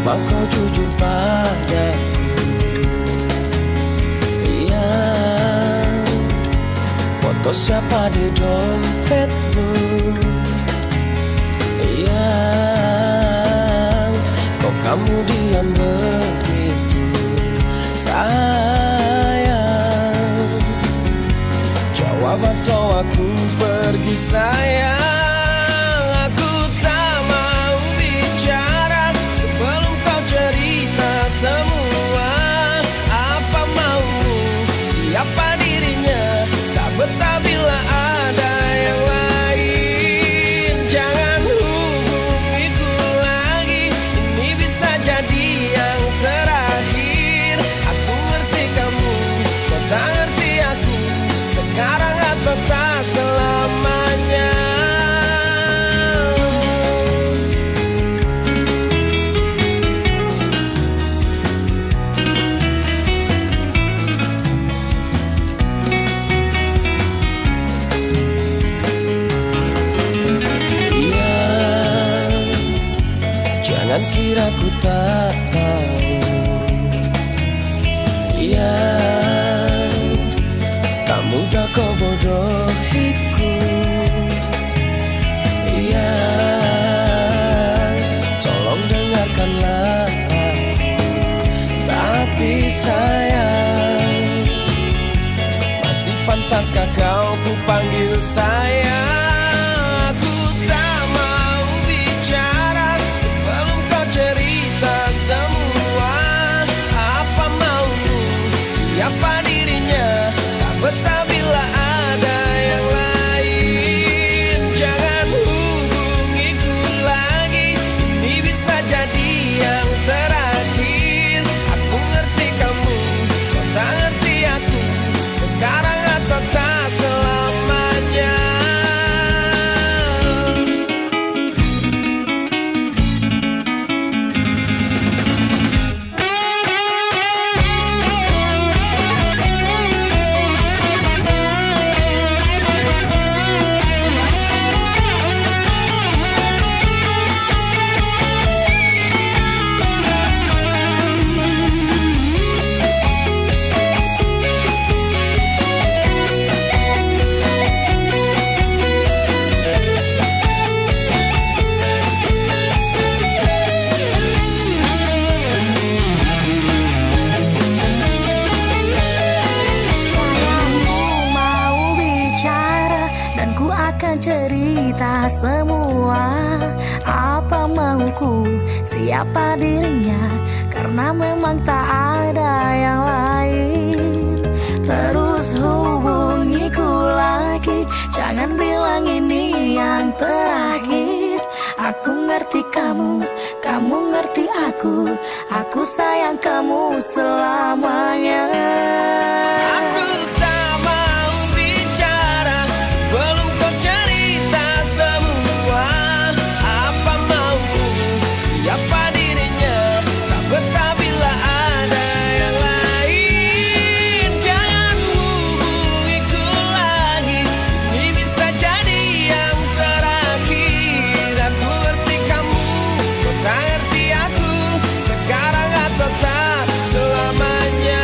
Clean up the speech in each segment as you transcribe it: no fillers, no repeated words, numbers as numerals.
mau kau jujur padaku. Yang foto siapa di dompetmu, yang kok kamu diam begitu sayang. Jawab atau aku pergi sayang. Aku tak mau bicara sebelum kau cerita semua. Apa maumu, siapa dirinya, tak betah bila ada yang lain. Jangan hubungiku lagi, ini bisa jadi yang terakhir. Aku ngerti kamu, kau tak ngerti aku, sekarang atau tak selamanya. Jangan kira ku tak tahu, ya tak mudah kau bodohiku. Ya tolong dengarkanlah aku. Tapi sayang, masih pantaskah kau ku panggil sayang? Semua apa maumu, siapa dirinya, tak betah bila ada yang lain. Jangan hubungiku lagi, ini bisa jadi yang terakhir. Aku ngerti kamu, kau tak ngerti aku, sekarang atau tak selamanya. Cerita semua apa mauku, siapa dirinya, karena memang tak ada yang lain. Terus hubungiku lagi, jangan bilang ini yang terakhir. Aku ngerti kamu, kamu ngerti aku sayang kamu selamanya. Aku tak mau bicara sebelum kau cerita semua. Apa maumu, siapa dirinya, tak betah bila ada yang lain. Jangan hubungiku lagi, ini bisa jadi yang terakhir. Aku ngerti kamu, kau tak ngerti aku, sekarang atau tak selamanya.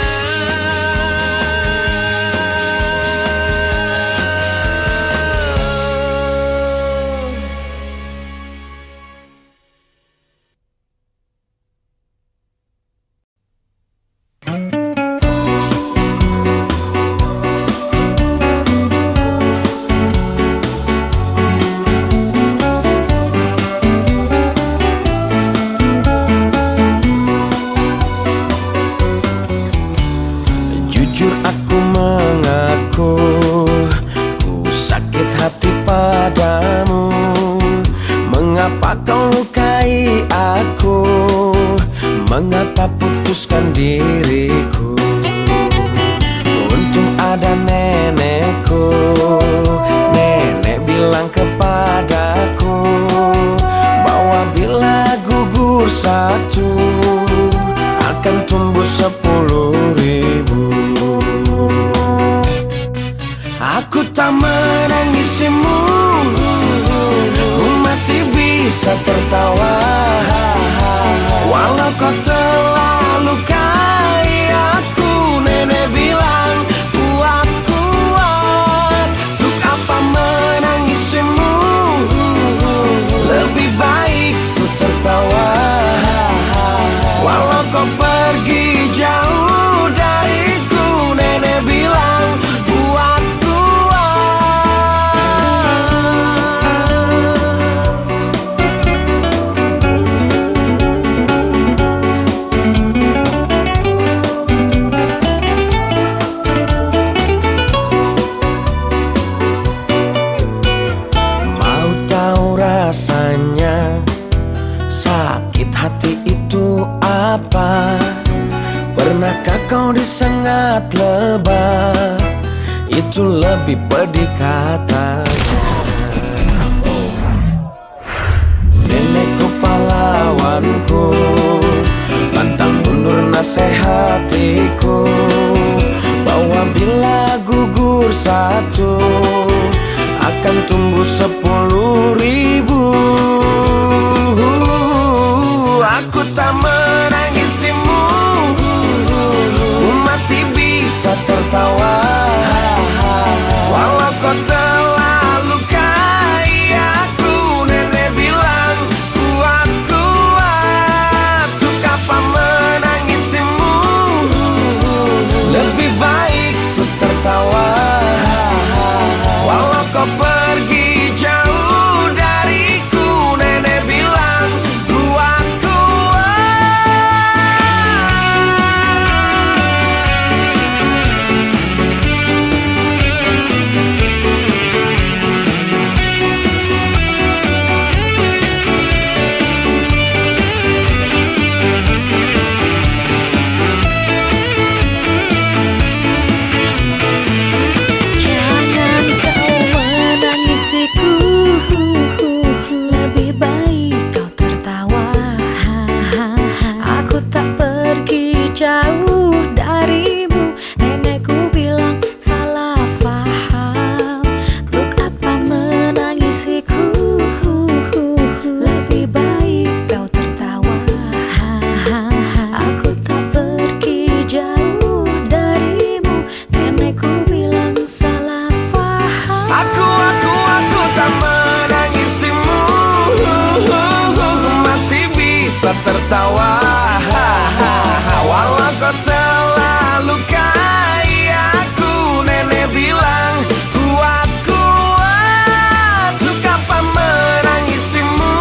Jujur aku mengaku, ku sakit hati padamu. Mengapa kau lukai aku? Mengapa putuskan diriku? Untung ada nenekku. Nenek bilang kepadaku bahwa bila gugur satu akan tumbuh 10.000. Aku tak menangisimu, ku masih bisa tertawa. Walau kau telah lukai aku, nenek bilang buat kuat. Untuk apa menangisimu? Lebih baik ku tertawa. Walau kau pergi jauh dariku, nenek bilang buat mau tahu rasanya sakit hati itu apa? Pernahkah kau disengat lebah? Itu lebih pedih katanya. Nenekku pahlawanku, pantang mundur nasihatiku, bahwa bila gugur satu akan tumbuh 10.000. Aku tak menangisimu, ku masih bisa tertawa. Walau kau telah lukai aku, nenek bilang kuat kuat. Untuk apa menangisimu? Lebih baik ku tertawa. Walau kau pergi jauh dariku, nenek bilang kuat kuat. Jangan kau menangisiku, lebih baik kau tertawa. Aku tak pergi jauh darimu, nenekku bilang salah faham. Untuk apa menangisiku? Lebih baik kau tertawa. Aku tak pergi jauh darimu, nenekku bilang salah faham. Aku tak menangisimu, masih bisa tertawa. Walau kau telah lukai aku, nenek bilang kuat kuat. Suka apa menangisimu?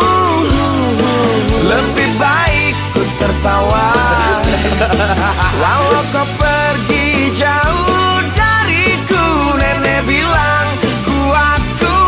Lebih baik ku tertawa. Walau kau pergi jauh dariku, nenek bilang kuat kuat.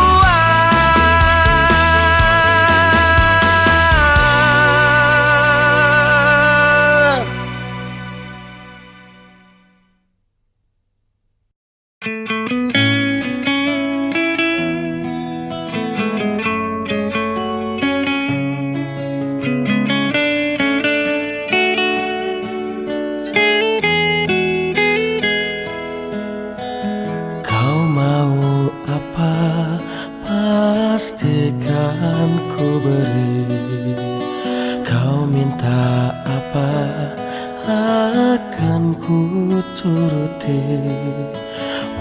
Kau mau apa? Pastikan ku beri. Kau minta apa? Akan ku turuti.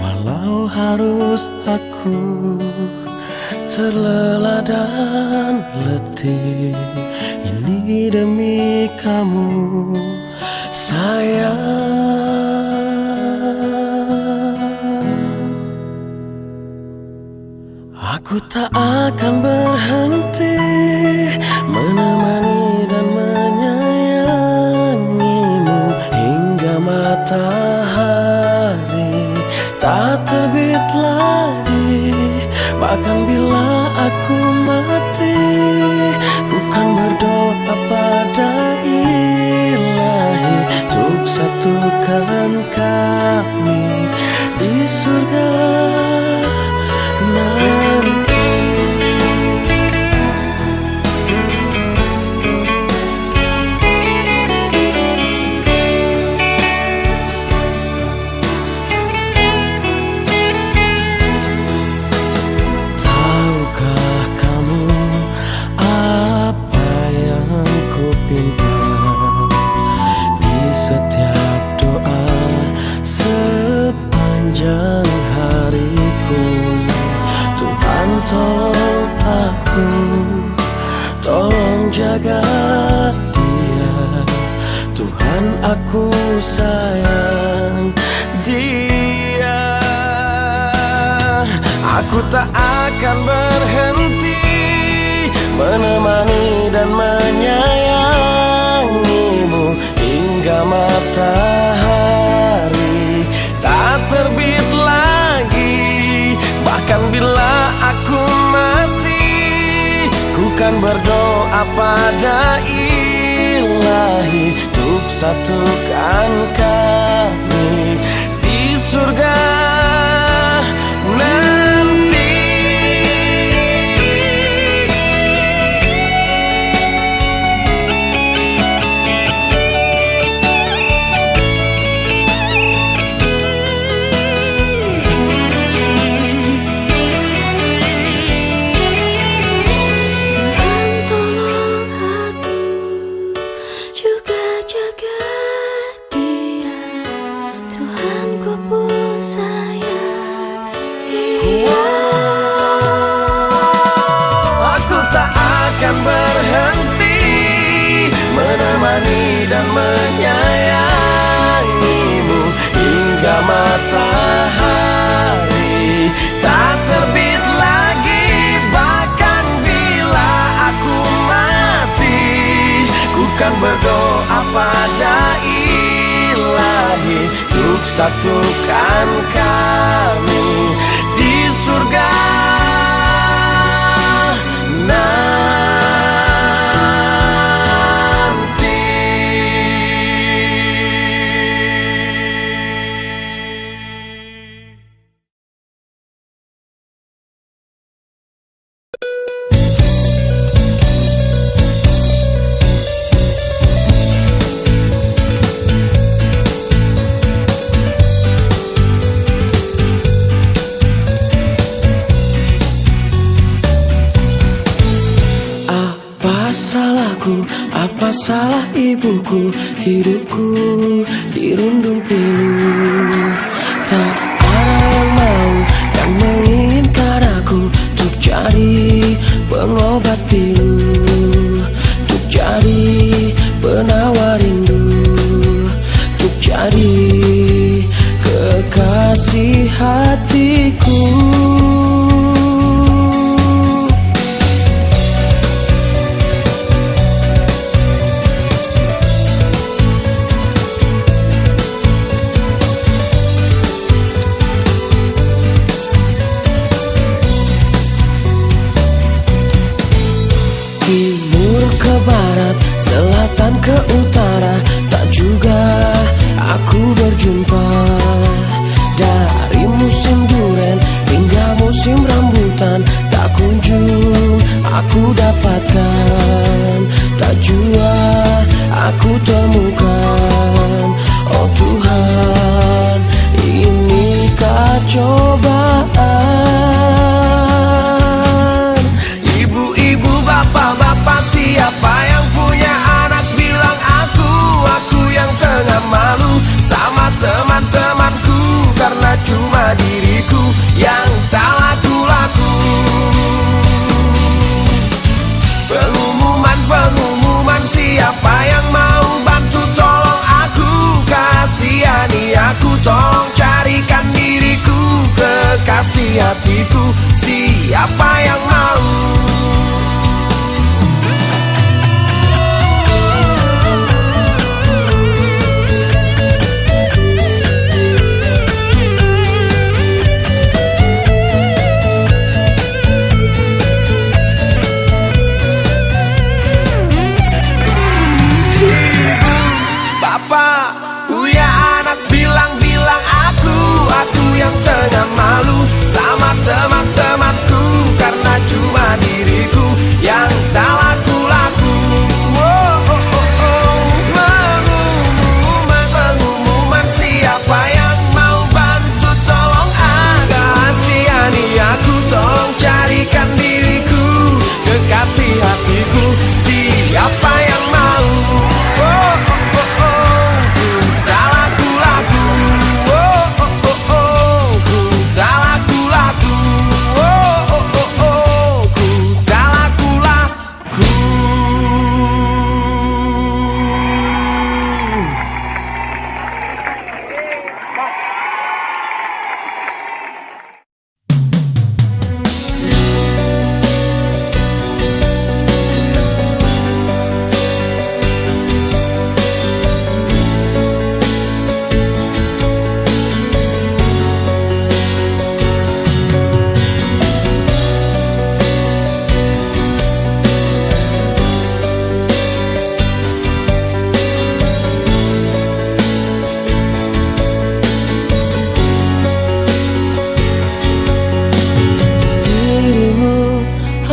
Walau harus aku terlelah dan letih, ini demi kamu sayang. Aku tak akan berhenti menemani dan menyayangimu hingga matahari tak terbit lagi. Bahkan bila aku mati, ku kan berdoa pada Ilahi untuk satukan kami di surga nanti. Tahukah kamu apa yang ku pinta? tolong aku, tolong jaga dia. Tuhan, aku sayang dia. Aku tak akan berhenti menemani dan menyayangimu hingga matahari tak terbit lagi. Bahkan bila aku mati, ku kan berdoa pada Ilahi untuk satukan kami di surga nanti. Berhenti menemani dan menyayangimu hingga matahari tak terbit lagi. Bahkan bila aku mati, ku kan berdoa pada Ilahi untuk satukan kami di surga nanti. Apa salah ibuku, hidupku dirundung pilu. Tak ada yang mau dan menginginkan aku untuk jadi pengobat pilu, untuk jadi penawar rindu, untuk jadi kekasih hatiku. Timur ke barat, selatan ke utara, tak juga aku berjumpa. Dari musim duren hingga musim rambutan, tak kunjung aku dapatkan, tak jua aku temukan. Oh Tuhan, inikah cobaan? Ibu-ibu, bapak-bapak, siapa yang punya anak bilang aku yang tengah malu sama teman-temanku, karena cuma diriku yang tak laku-laku. Pengumuman, siapa yang mau bantu tolong aku, kasihani aku, tolong carikan diriku kekasih hatiku. Siapa yang mau? Yang tengah malu sama teman-temanku, karena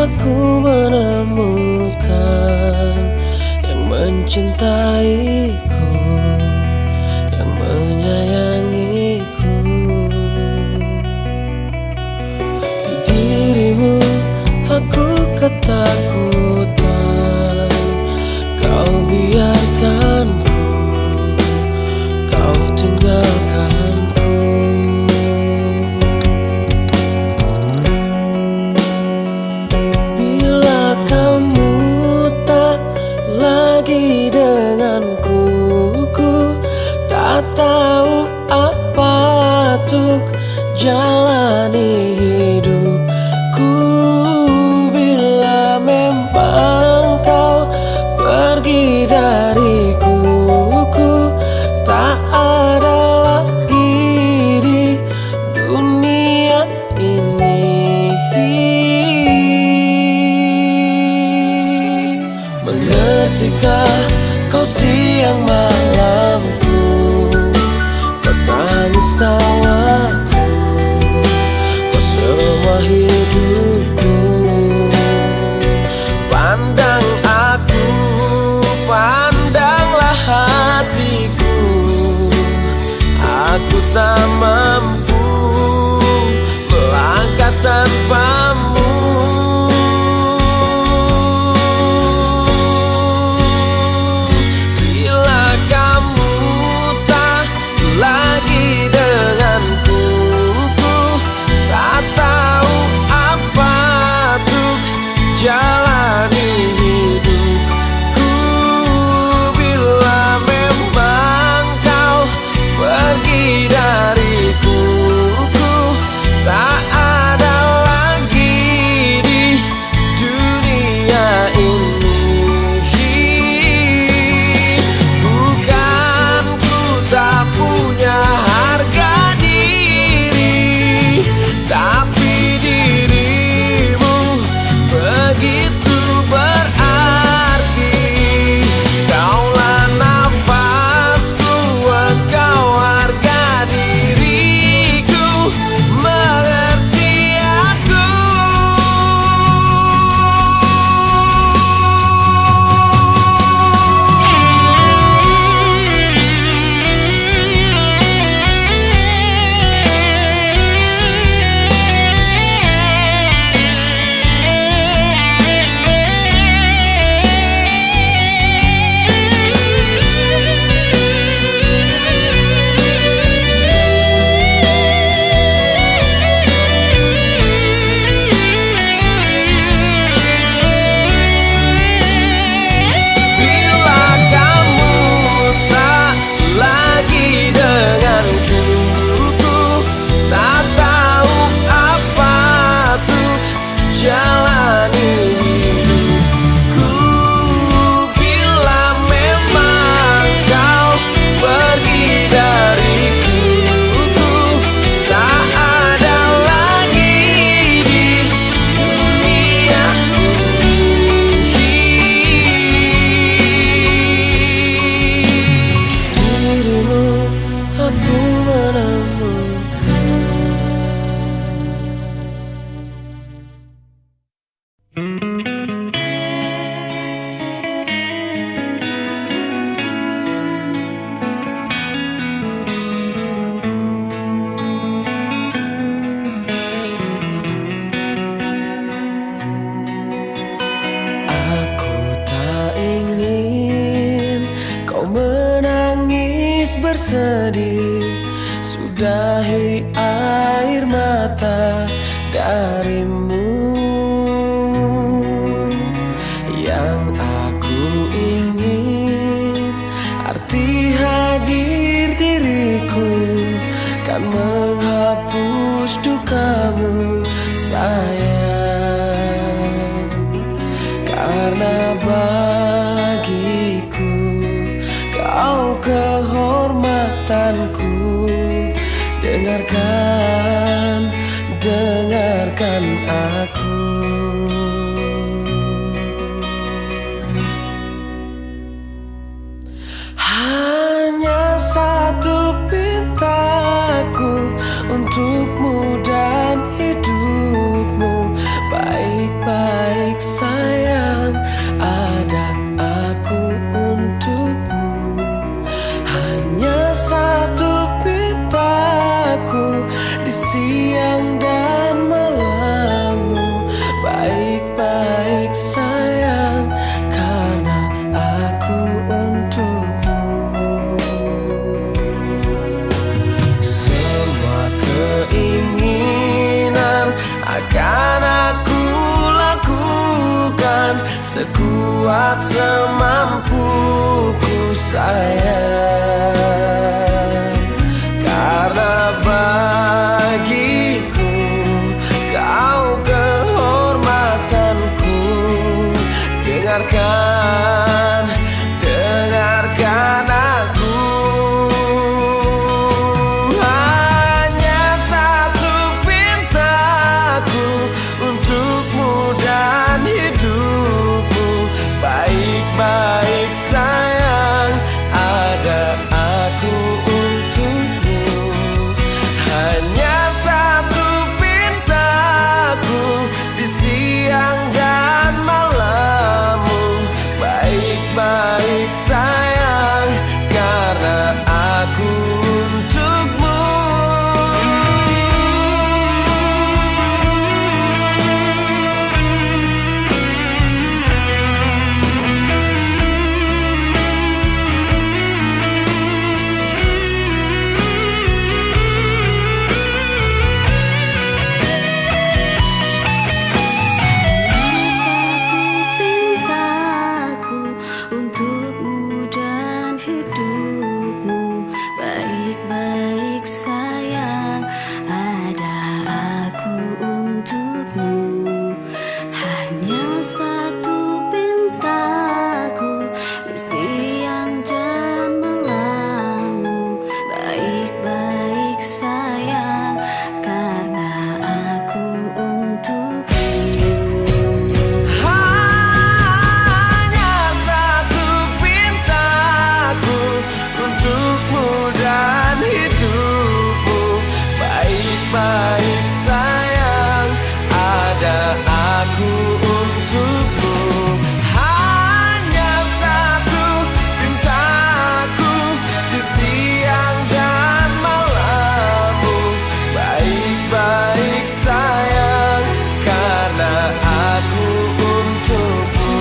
aku menemukan yang mencintaiku, yang menyayangiku. Di dirimu aku ketakutan, kau biarkanku, kau tinggalkanku. Bila kamu tak lagi denganku, ku tak tahu apa untuk jalani hidupku. Bila memang kau pergi dariku, ku tak ada lagi di dunia ini. Mengertikah kau siang malamku, kau tangis tawaku, kau semua hidupku. Pandang aku, pandanglah hatiku, aku tak mampu melangkah tanpamu. Bila kamu tak lagi denganku, ku tak tahu apa untuk jalani hidupku. Bila memang kau pergi dariku, ku tak ada lagi di dunia ini. Bukan ku tak punya harga diri, tapi dirimu begitu berarti. Kaulah nafasku, engkau harga diriku, mengerti aku. Bila kamu tak lagi denganku, ku tak tahu apa untuk jalani hidupku. Bila memang kau pergi dariku, ku tak ada lagi di dunia ini. Dirimu aku menemukan. Aku tak ingin kau menangis bersedih, sudahi air mata darimu. Yang aku ingin arti hadir diriku kan menghapus dukamu sayang. Karena bagiku kau kehormatanku. Dengarkan, dengarkan aku. Hanya satu pintaku untukmu dan hidupmu baik-baik. sekuat semampuku sayang. Karena bagiku kau kehormatanku. Dengarkan, dengarkan aku. Hanya satu pintaku untukmu dan hidupmu. Baik-baik sayang, ada aku untukmu. Hanya satu pintaku di siang dan malammu. Baik-baik sayang, karena aku untukmu. Pintaku untukmu dan hidupmu. Baik-baik sayang, ada aku untukmu. Hanya satu pintaku di siang dan malammu. Baik-baik sayang, karena aku untukmu. Hanya satu pintaku untukmu dan hidupmu. Baik-baik sayang, ada aku untukmu. Hanya satu pintaku di siang dan malammu. Baik-baik sayang, karena aku untukmu.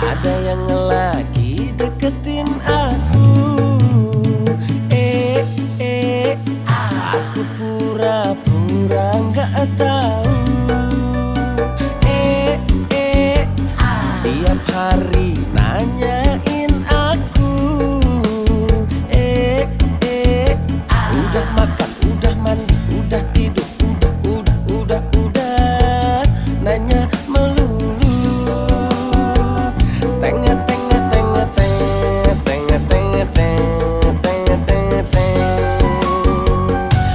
Ada yang lagi deketin aku. Aku pura-pura nggak tahu. Tiap hari nanyain aku. Udah makan, udah mandi, udah tidur, udah nanya melulu. Tengah tengah tengah tengah tengah tengah tengah tengah tengah.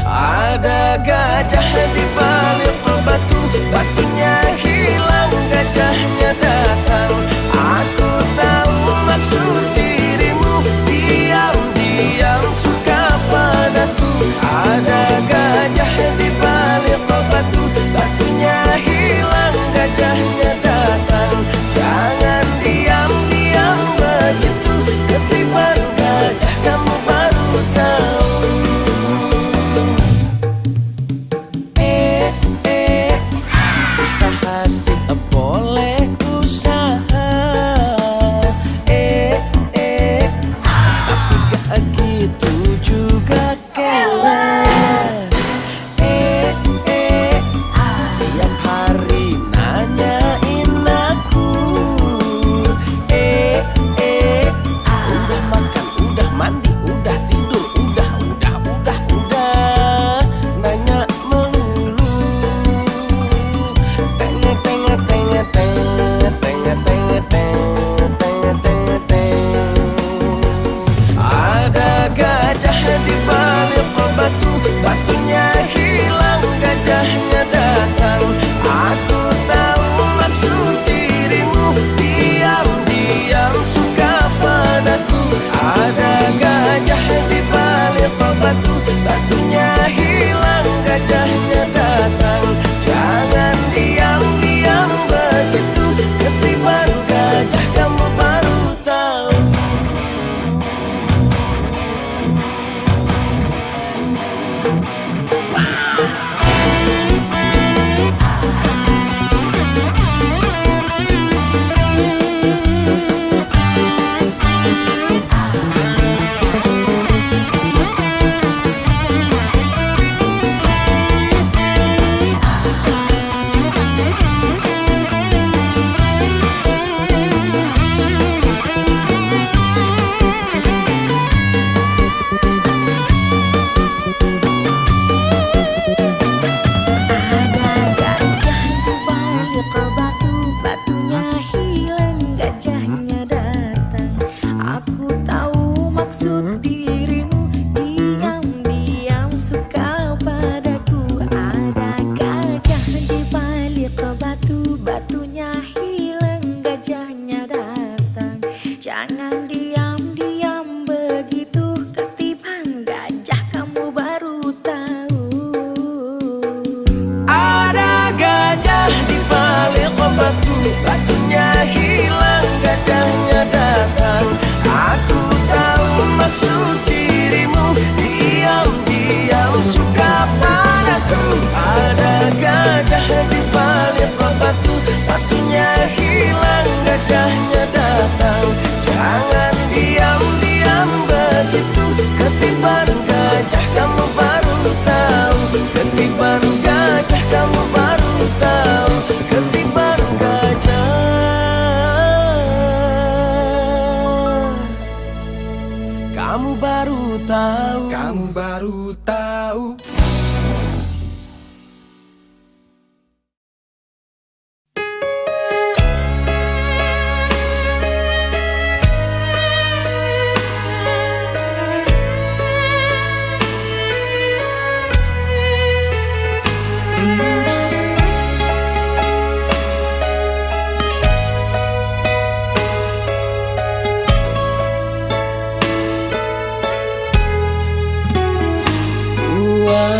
Ada gajah di balik batu, batunya hilang, gajahnya datang. Aku tahu maksud dirimu, diam-diam suka padaku. Ada gajah di balik batu, batunya hilang, gajahnya datang. Jangan diam-diam begitu, ketiban gajah kamu baru tahu. batunya hilang, gajahnya datang. Aku tahu maksud dirimu, diam-diam suka padaku. Ada gajah di balik batu, batunya hilang, gajahnya datang. Jangan diam-diam begitu, ketiban gajah kamu baru tahu. Ketiban gajah kamu baru tahu. Ketiban gajah kamu baru tahu. Kamu baru tahu.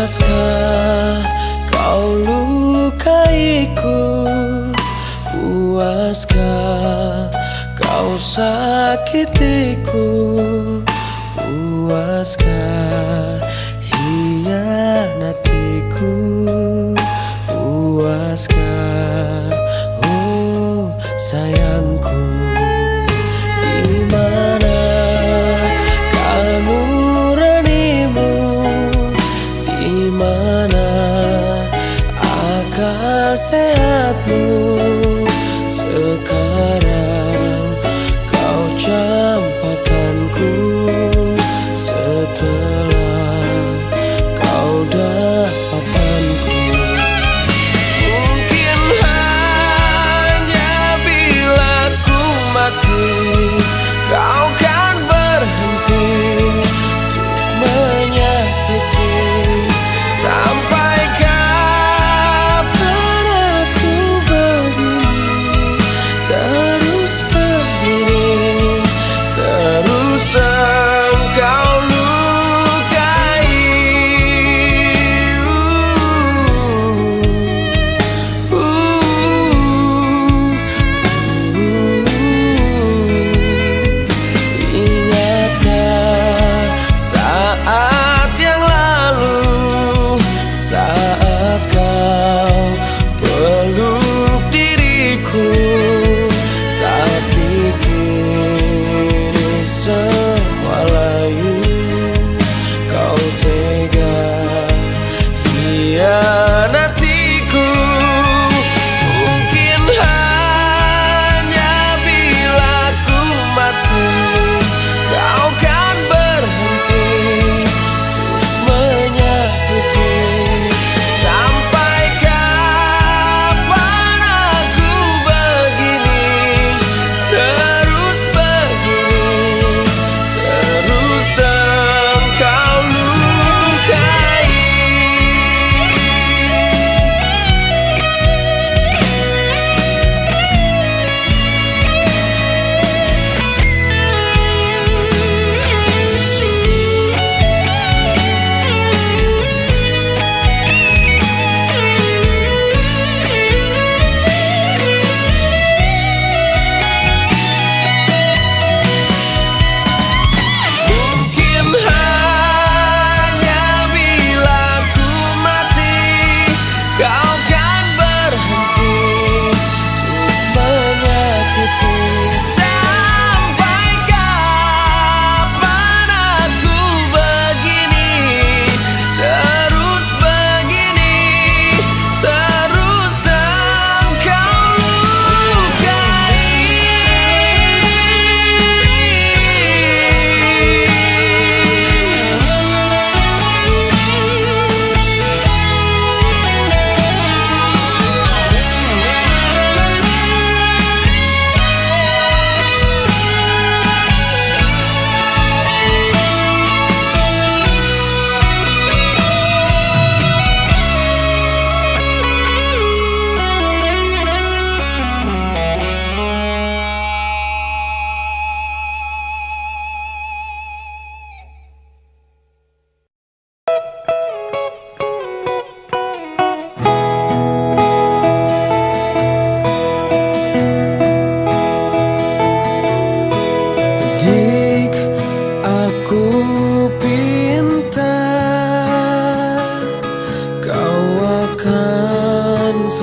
Puaskah kau lukaiku? Puaskah kau sakitiku? Puaskah hianatiku? Puaskah, oh sayangku? Di mana nuranimu? Di mana akal sehatmu? Sekarang kau campakkanku setelah kau dapatkanku. Mungkin hanya bila ku mati kau kan berhenti untuk menyakiti. Sampai kapan aku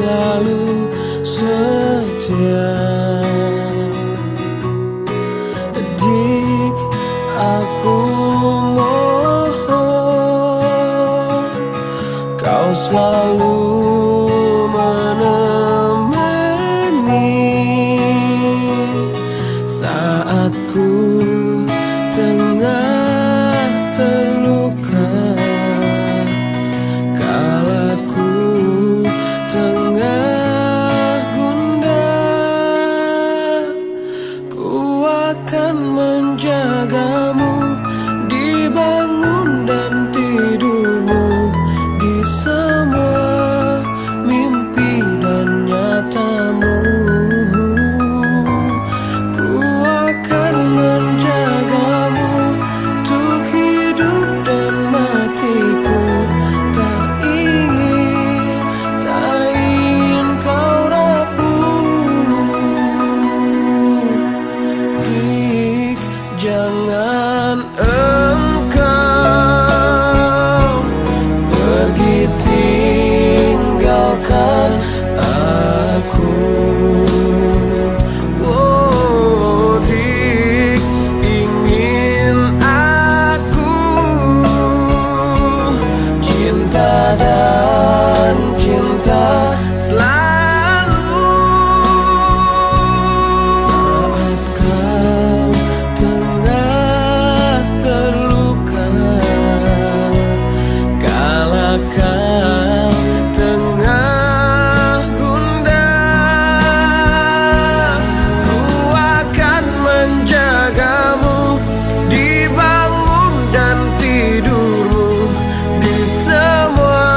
selalu setia. Dik, aku mohon kau selalu menemani saat ku tengah terluka, kala ku tengah gundah. Ku akan menjagamu di bangun dan tidurmu, di semua mimpi dan nyatamu. Ku akan menjagamu untuk hidup dan matiku. Tak ingin kau rapuh. Dik, jangan engkau pergi tinggalkan aku. Oh, Dik, ingin aku cinta dan cinta selalu. Saat kau tengah terluka, kala kau tengah gundah, ku akan menjagamu di bangun dan tidurmu, di semua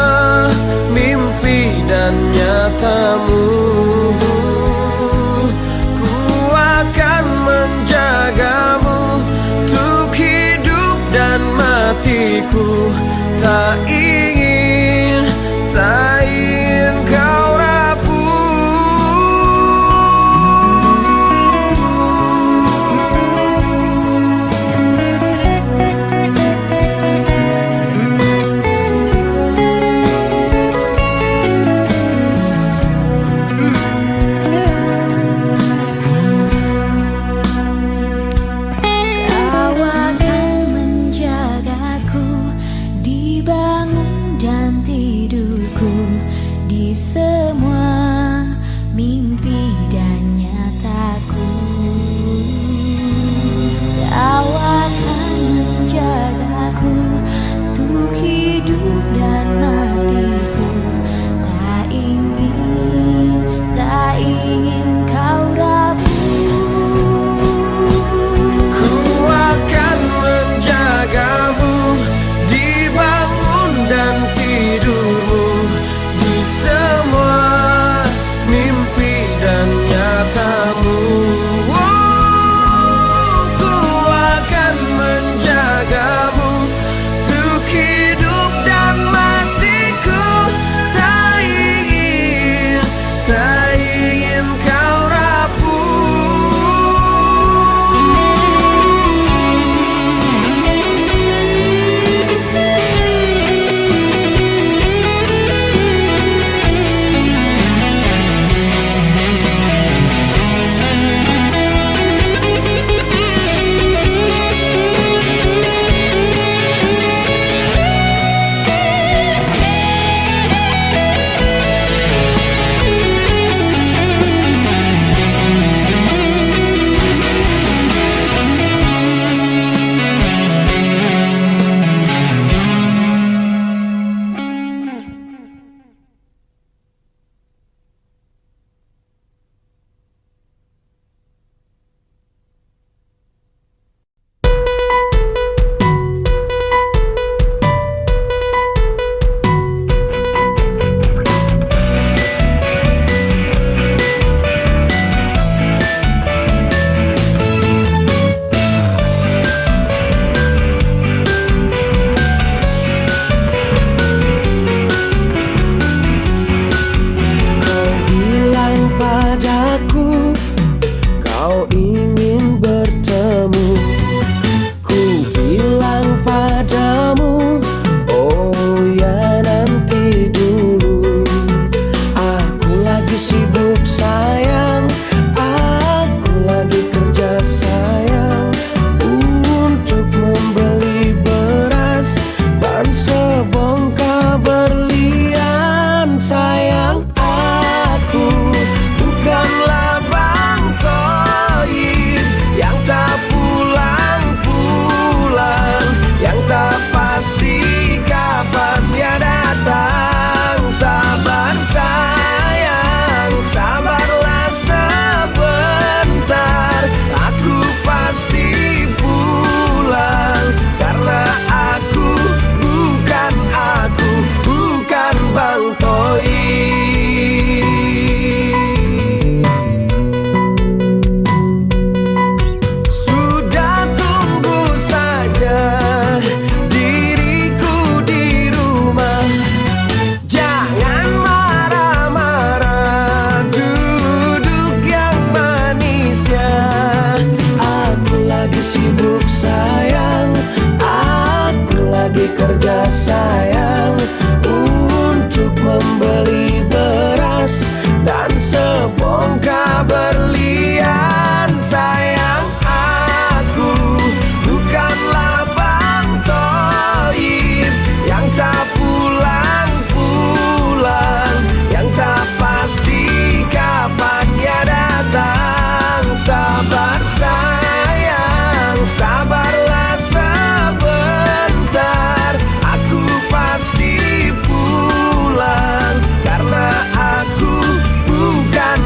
untuk membeli beras dan sebongkah berlian. Sayang, aku bukanlah Bang Toib yang tak pulang-pulang, yang tak pasti kapannya datang. Sabar sayang, sabarlah sebentar, aku pasti pulang. Karena aku bukan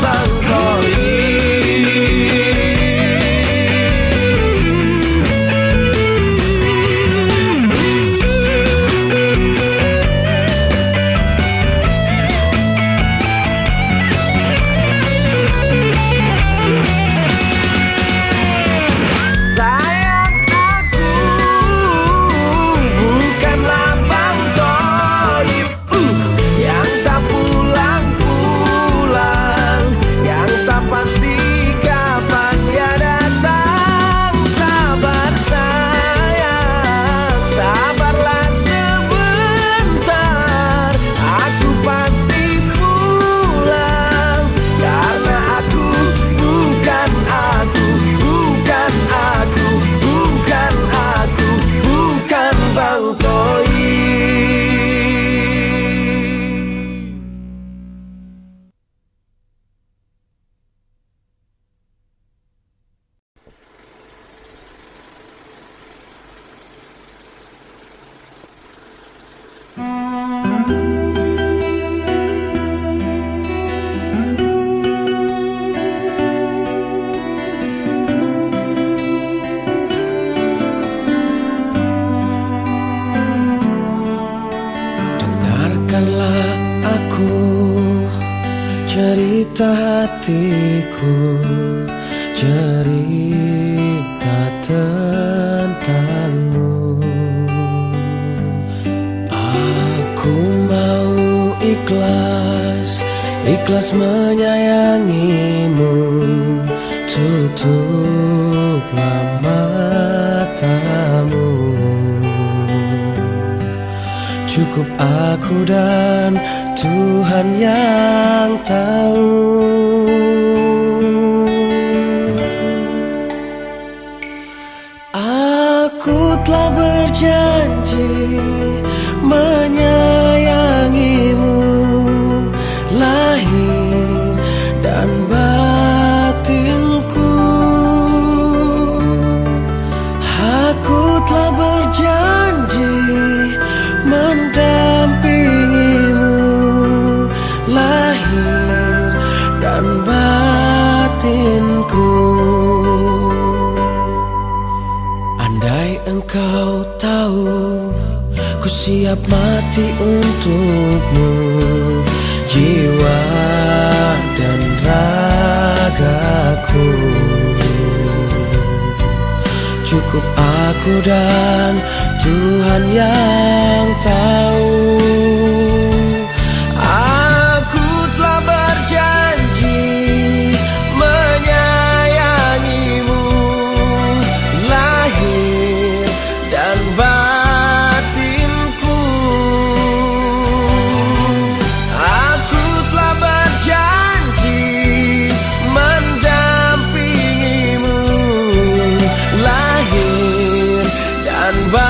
Bang Toib. Sayang, aku bukanlah Bang Toib yang tak pulang-pulang, yang tak pasti kapannya datang. Sabar sayang, sabarlah sebentar, aku pasti pulang. Karena aku bukan Bang Toib. Dengarkanlah aku cerita hatiku, cerita tentangmu. Aku mau ikhlas menyayangimu. Tutuplah matamu, cukup aku dan Tuhan yang tahu. Aku telah berjanji menyayangimu, lahir dan batinku. Aku telah berjanji mendampingimu, lahir dan batinku. Andai engkau tahu, ku siap mati untukmu, jiwa dan ragaku. Cukup aku dan Tuhan yang tahu. Aku telah berjanji menyayangimu, lahir dan batinku. Aku telah berjanji mendampingimu, lahir dan batinku.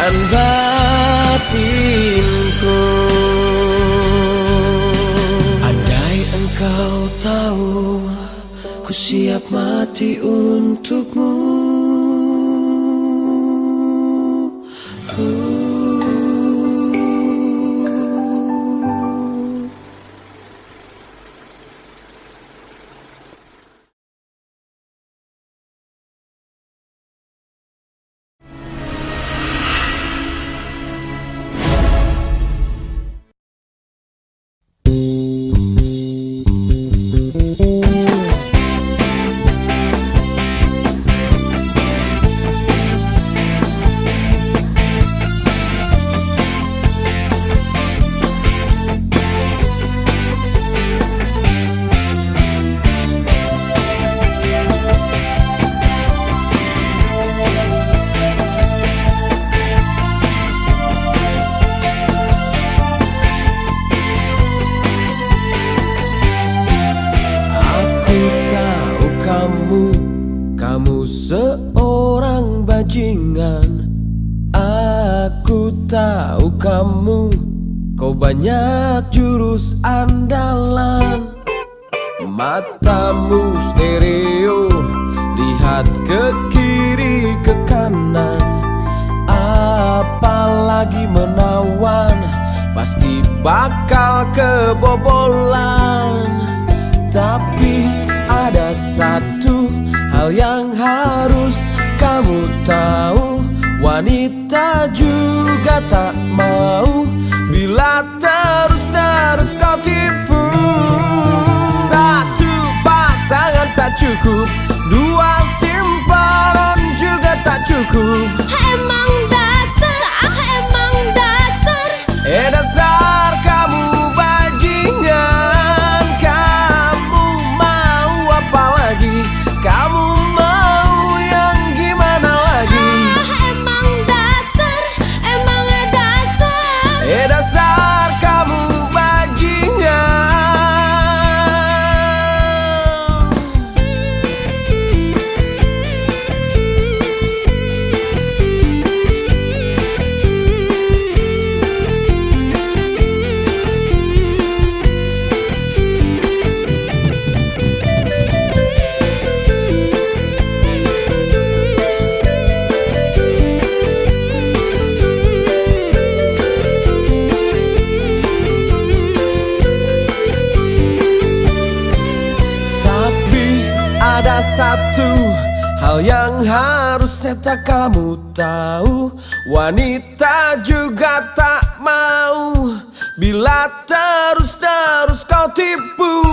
dan batinku. Andai engkau tahu, ku siap mati untukmu. Kamu seorang bajingan. Aku tahu kamu, kau banyak jurus andalan. Matamu stereo, lihat ke kiri ke kanan. Apalagi menawan, pasti bakal kebobolan. Tapi ada satu hal yang harus kamu tahu, wanita juga tak mau bila terus kau tipu. Satu pasangan tak cukup, dua simpanan juga tak cukup. Emang dasar, emang dasar. Dasar kamu bajingan. Kamu mau apa lagi? Kamu mau yang gimana lagi? Emang dasar, emang dasar. Dasar kamu bajingan. Ada satu hal yang harusnya tak kamu tahu, wanita juga tak mau bila terus kau tipu.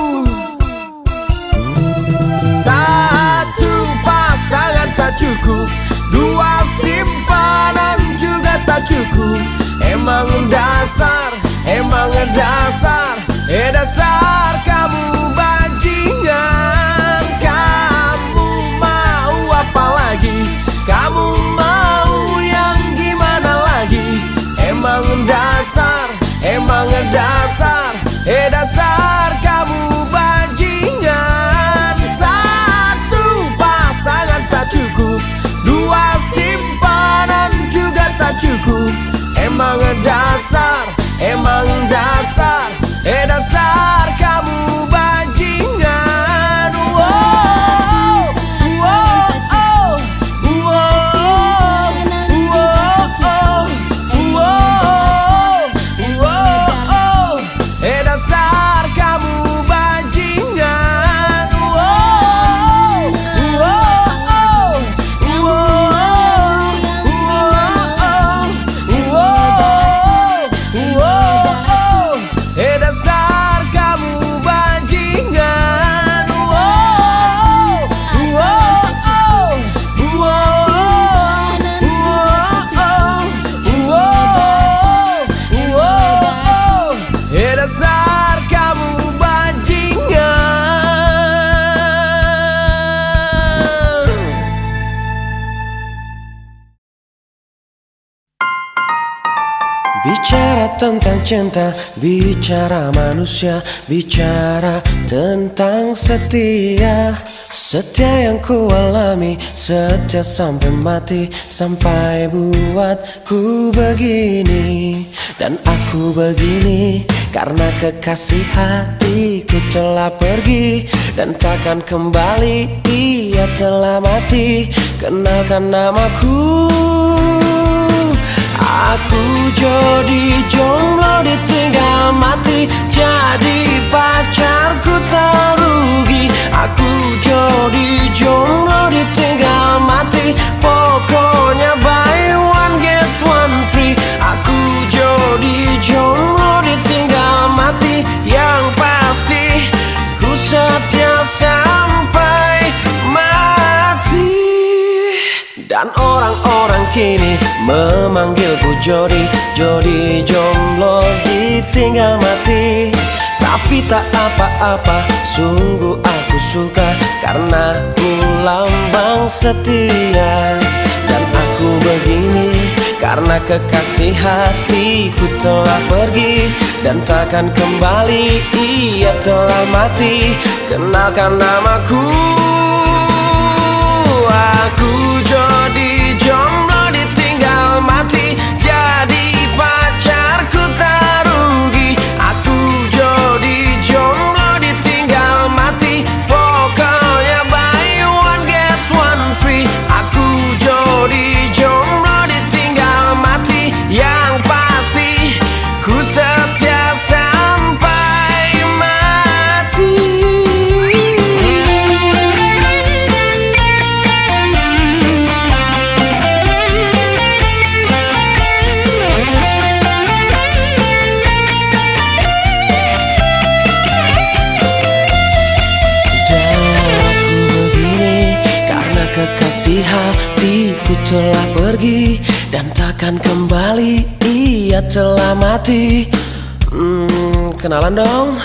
Satu pasangan tak cukup, dua simpanan juga tak cukup. Emang dasar, emang dasar. Dasar kamu bajingan. Kamu mau apa lagi? Kamu mau yang gimana lagi? Emang dasar, emang dasar. Dasar kamu bajingan. Satu pasangan tak cukup, dua simpanan juga tak cukup. Emang dasar, emang dasar. Dasar kamu bajingan. Wow, wow, oh, wow, wow, wow, wow. Dasar kamu bajingan. Wow, wow, wow, wow, wow. Bicara tentang cinta, bicara manusia, bicara tentang setia. Setia yang ku alami, setia sampai mati, sampai buatku begini. Dan aku begini karena kekasih hatiku telah pergi dan takkan kembali, ia telah mati. Kenalkan namaku. Aku jadi jomblo ditinggal mati, jadi pacarku tak rugi. Aku jadi jomblo ditinggal mati, pokoknya buy one get one free. Aku jadi jomblo ditinggal mati, yang pasti ku setia sampai mati. Dan orang-orang kini memanggilku Jody, Jody jomblo ditinggal mati. Tapi tak apa-apa, sungguh aku suka, karena ku lambang setia. Dan aku begini karena kekasih hatiku telah pergi dan takkan kembali, ia telah mati. Kenalkan namaku. Aku jadi jomblo ditinggal mati, jadi pacarku tak rugi. Aku jadi jomblo ditinggal mati, pokoknya buy one get one free. Aku jadi jomblo ditinggal mati, yang pasti ku setia sampai mati. Kekasih hatiku telah pergi dan takkan kembali, ia telah mati. Kenalan dong.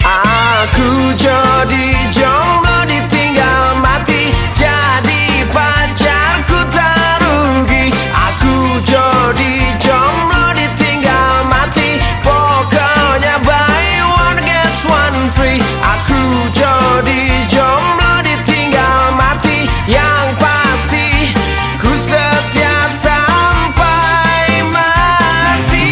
Aku jadi jomblo ditinggal mati, jadi pacarku tak rugi. Aku jadi jomblo ditinggal mati, pokoknya buy one get one free. Aku jadi jomblo ditinggal mati, yang pasti ku setia sampai mati.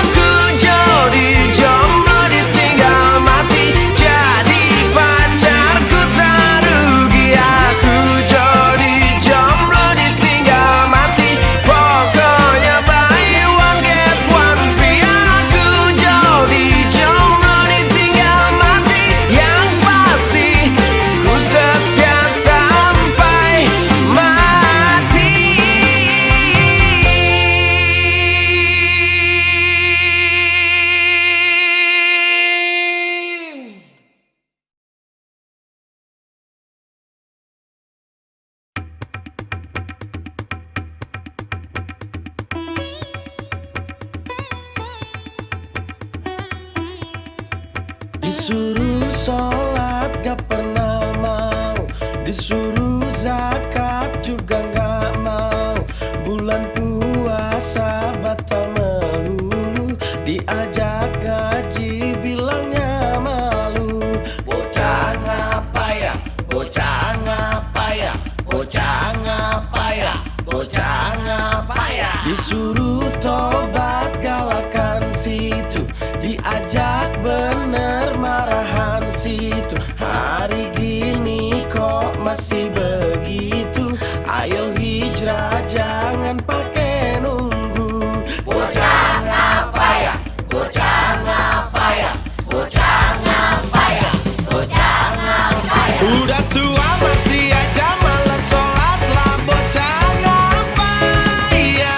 Aku jadi jomblo ditinggal mati, jadi pacarku tak rugi. Aku jadi jomblo ditinggal mati, pokoknya buy one get one free. Aku jadi jomblo ditinggal mati, yang pasti ku setia sampai mati. Disuruh sholat gak pernah mau, disuruh zakat juga gak mau. Bulan puasa batal melulu, diajak ngaji bilangnya malu. Bocah ngapa ya, bocah ngapa ya, bocah ngapa ya, bocah ngapa ya. Disuruh tobat galakan situ, diajak bener marahan situ. Hari gini kok masih begitu, ayo hijrah jangan pakai nunggu. Bocah ngapa ya, bocah ngapa ya, bocah ngapa ya, bocah ngapa ya. Udah tua masih aja malas sholat lah, bocah ngapa ya.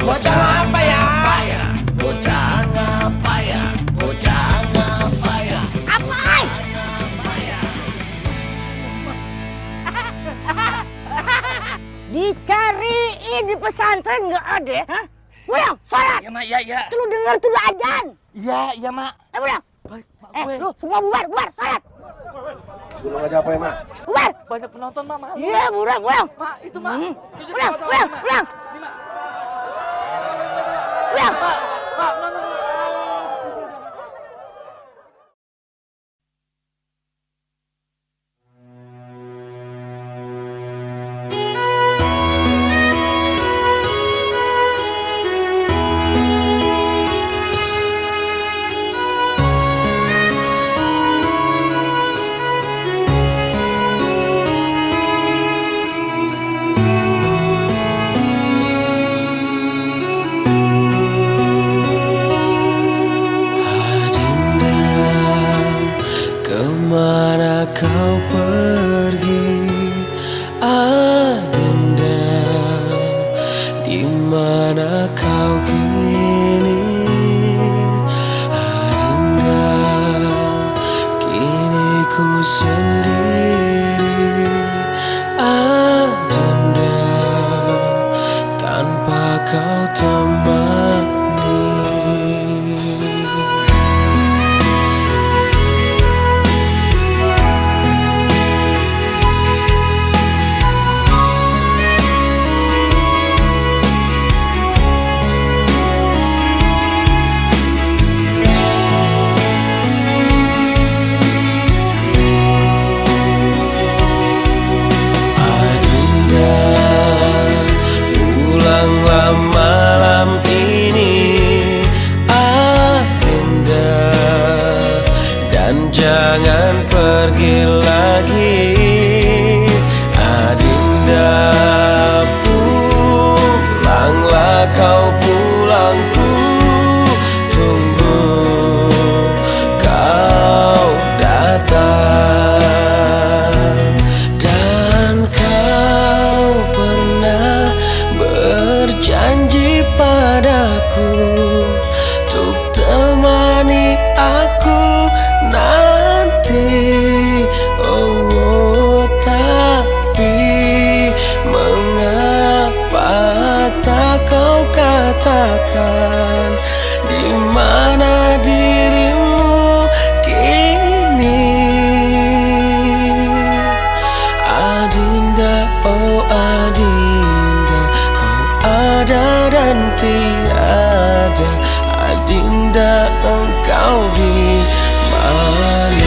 Bocah apa ya? Bocah apa ya? Bocah apa ya? Apa? Dicariin di pesantren nggak ada, hah? Pulang, sholat. Ya mak, ya. Itu lu denger tuh azan. Iya mak. Pulang. Lu semua bubar, sholat. Belum aja apa ya, Mak? Bubar. Banyak penonton mak. Iya, pulang. Mak, itu mak. Pulang. Ini mak. Pulang. Mak, nonton. Kemana kau pergi, Adinda? Di mana kau kini, Adinda? Kini ku sendiri, Adinda, tanpa kau temani. Pulanglah malam ini, Adinda, dan jangan pergi lagi, Adinda. Pulanglah kau, pulangku tunggu kau datang. Dan kau pernah berjanji padaku untuk temani aku nanti. Oh, tapi mengapa tak kau katakan di mana dirimu kini, Adinda? Oh Adinda, kau ada dan tiada, Adinda, engkau di mana?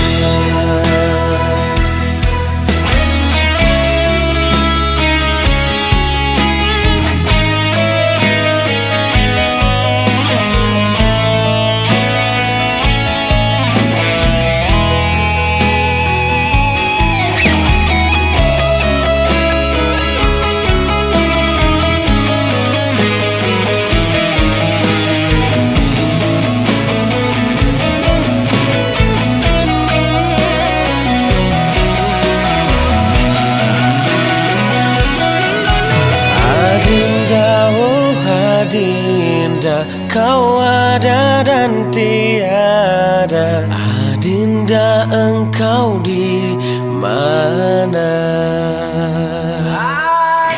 Adinda, oh Adinda, kau ada dan tiada, Adinda, engkau di mana?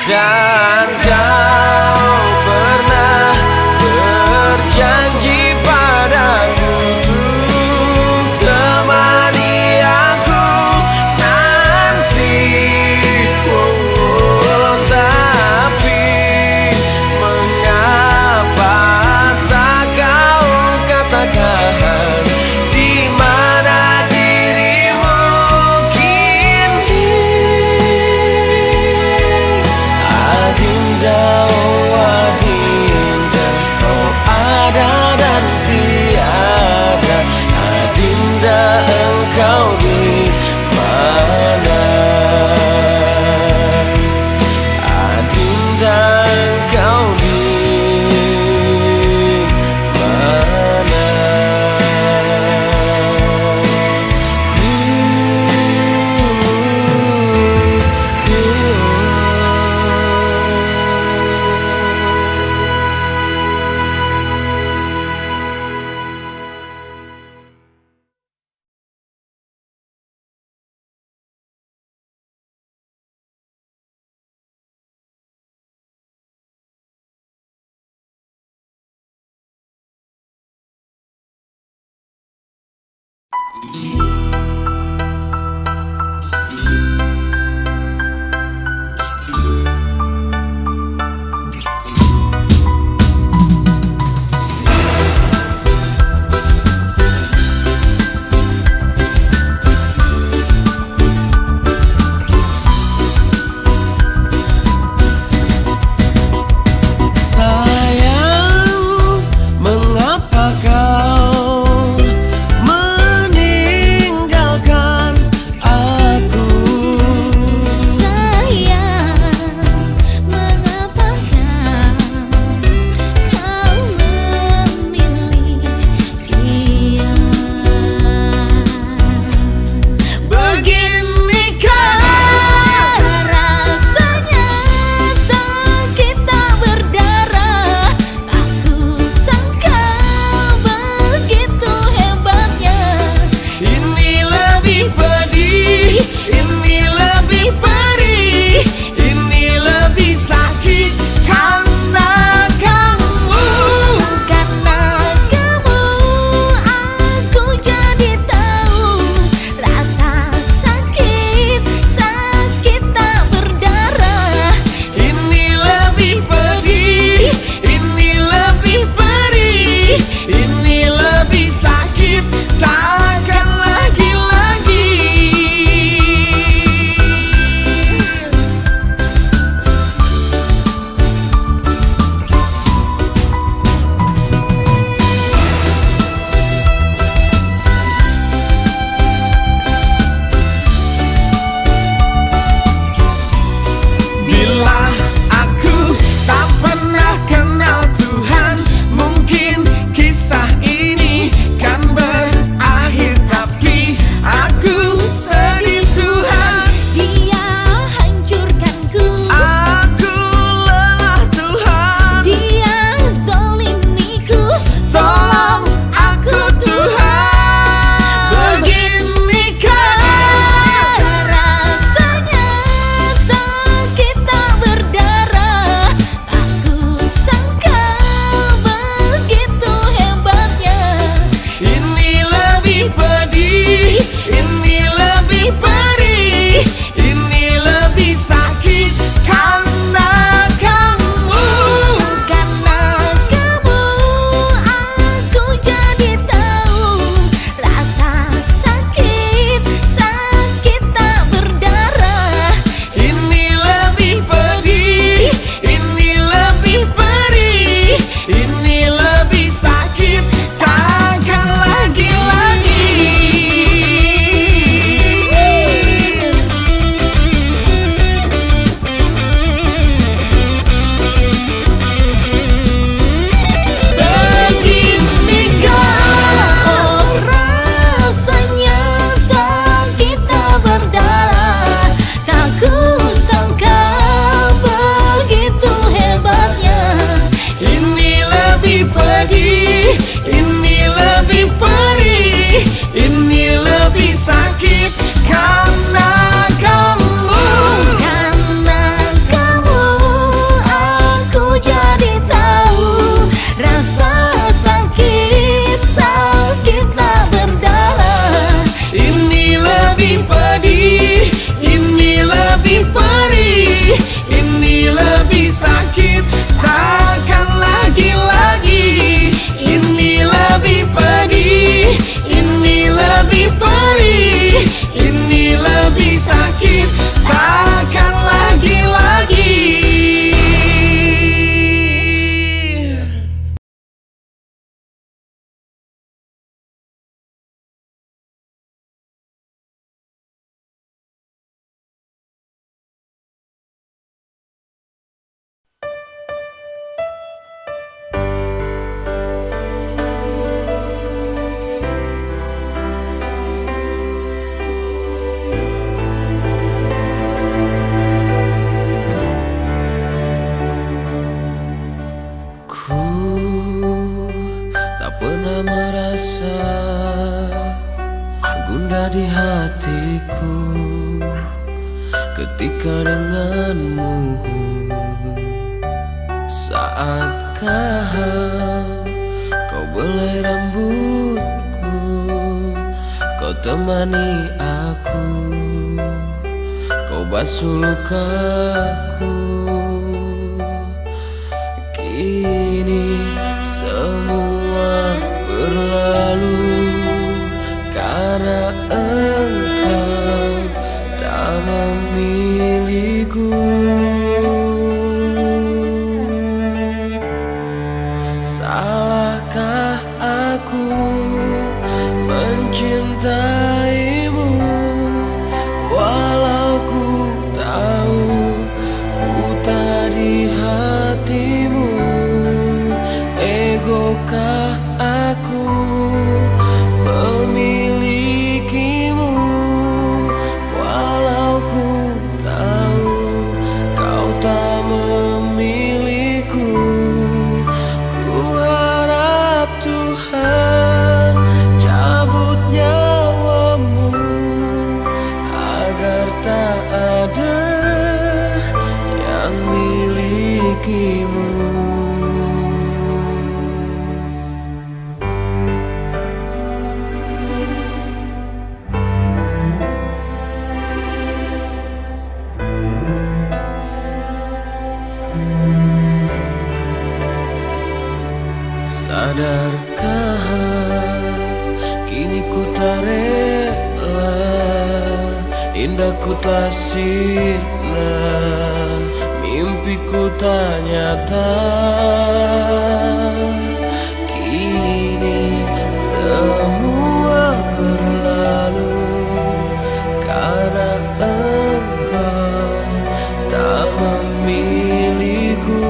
Dan kau pernah berjanji padaku untuk temani aku nanti. Oh, tapi mengapa tak kau katakan di mana dirimu kini, Adinda? di hatiku ketika denganmu. Saatkah kau belai rambutku, kau temani aku, kau basuh lukaku. Kini semua berlalu karena engkau tak memilikiku. Salahkah aku mencintaimu, walau ku tahu ku tak di hatimu. Egokah aku memilikimu, walau ku tahu kau tak memilikiku. Ku harap Tuhan cabut nyawamu agar tak ada yang milikimu. Sadarkah kini ku tak rela, indahku tak sirna, mimpiku tak nyata. Kini semua berlalu karena engkau tak memilikiku.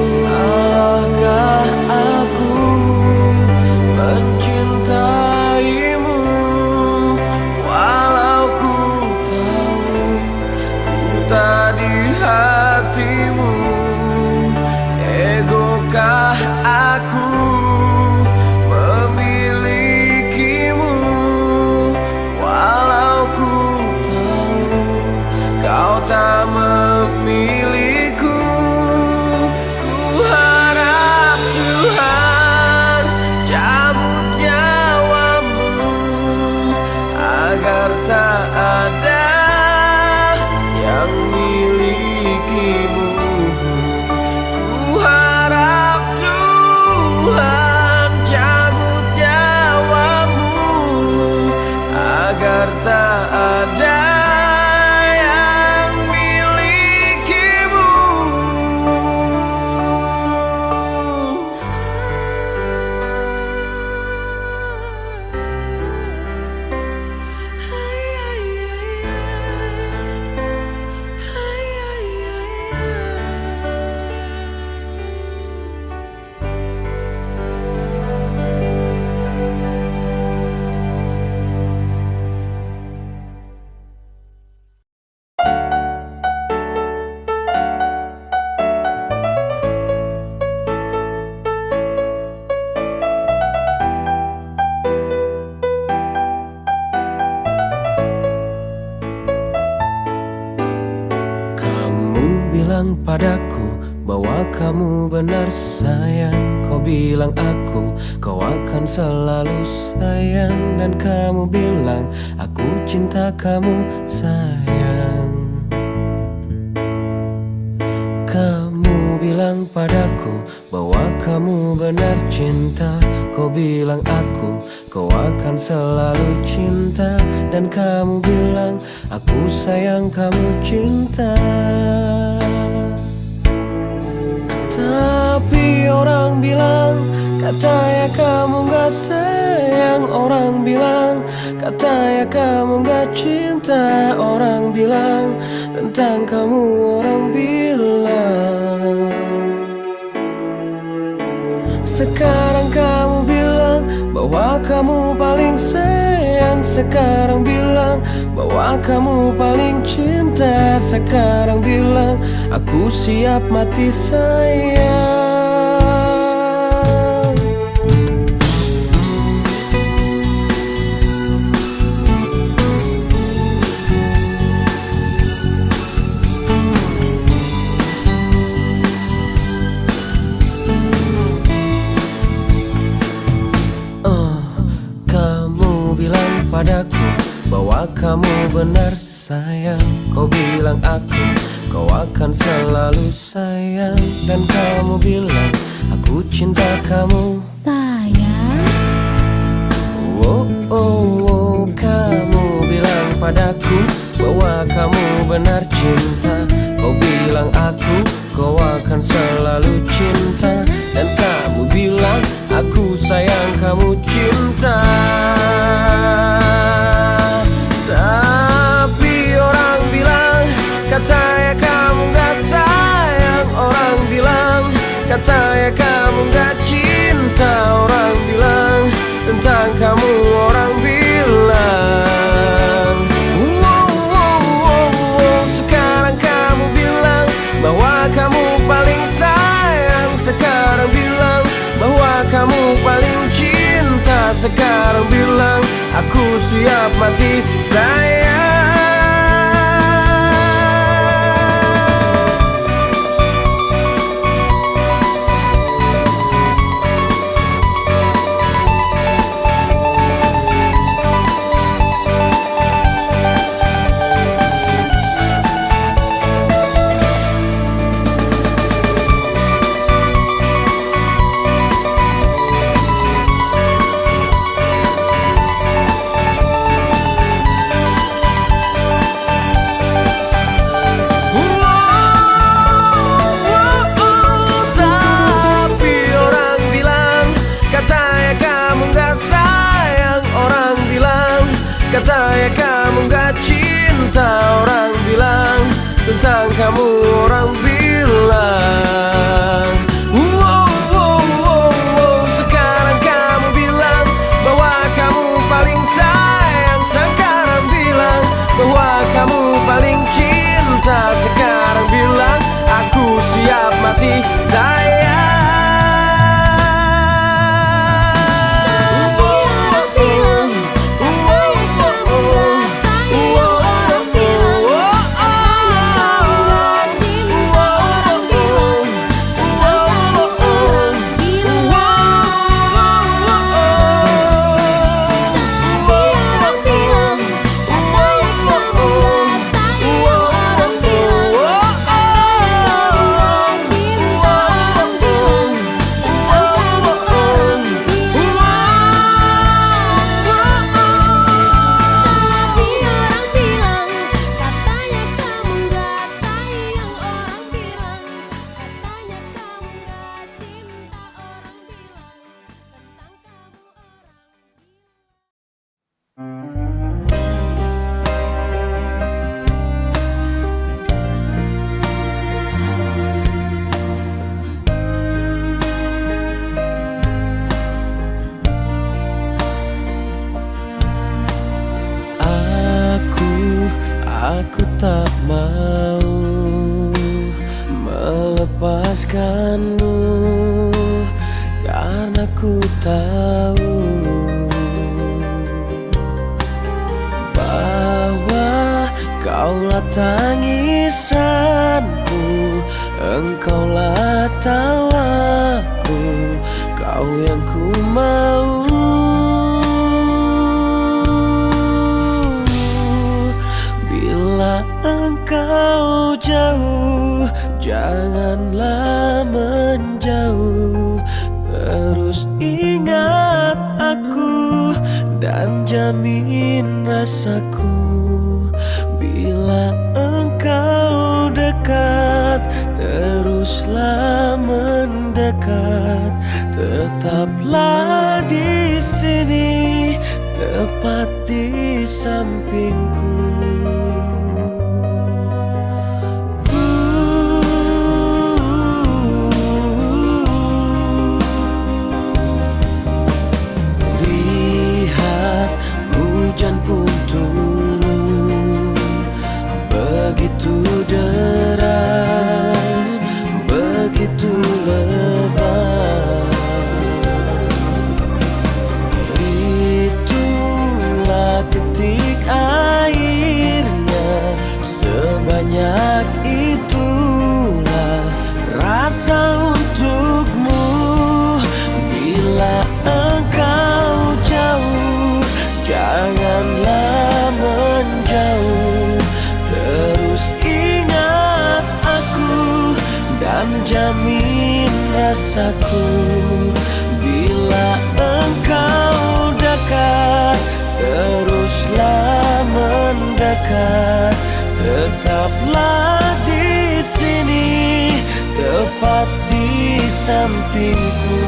Salahkah aku mencintaimu, walau ku tahu ku tak di hatimu. Egokah aku memilikimu, walau ku tahu kau tak memilikiku. Ku harap Tuhan cabut nyawamu agar tak ada yang milikimu. Ku harap Tuhan cabut nyawamu agar tak ada yang milikimu. Bilang padaku bahwa kamu benar sayang. Kau bilang kau akan selalu sayang. Dan kamu bilang aku cinta kamu sayang. Kamu bilang padaku bahwa kamu benar cinta. Kau bilang kau akan selalu cinta. Dan kamu bilang aku sayang kamu cinta. Tapi orang bilang katanya kamu gak sayang. Orang bilang katanya kamu gak cinta. Orang bilang tentang kamu, orang bilang. Sekarang kamu bilang bahwa kamu paling sayang. Sekarang bilang bahwa kamu paling cinta. Sekarang bilang aku siap mati sayang. kamu benar sayang. Kau bilang kau akan selalu sayang. Dan kamu bilang aku cinta kamu Sayang, oh, oh, oh. Kamu bilang padaku bahwa kamu benar cinta. Kau bilang kau akan selalu cinta. Dan kamu bilang aku sayang, kamu cinta. Tapi orang bilang katanya kamu gak sayang. Orang bilang katanya kamu gak cinta. Orang bilang tentang kamu, orang bilang sekarang kamu bilang bahwa kamu paling sayang. Sekarang bilang bahwa kamu paling cinta. Sekarang bilang aku siap mati sayang. Katanya kamu gak cinta. Orang bilang tentang kamu, orang bilang sekarang kamu bilang bahwa kamu paling sayang. Sekarang bilang bahwa kamu paling cinta. Sekarang bilang aku siap mati sayang. Aku tak mau melepaskanmu, karena ku tahu bahwa kaulah tangisanku, engkaulah tawaku, kau yang ku mau. Engkau jauh, janganlah menjauh. Terus ingat aku dan jamin rasaku. Bila engkau dekat, teruslah mendekat. Tetaplah di sini, tepat di sampingku. Hujan pun turun begitu deras, begitu lebat. Itulah titik airnya, sebanyak itulah rasa untukmu. Bila engkau jauh, janganlah dan jamin rasaku. Bila engkau dekat, teruslah mendekat. Tetaplah di sini, tepat di sampingku.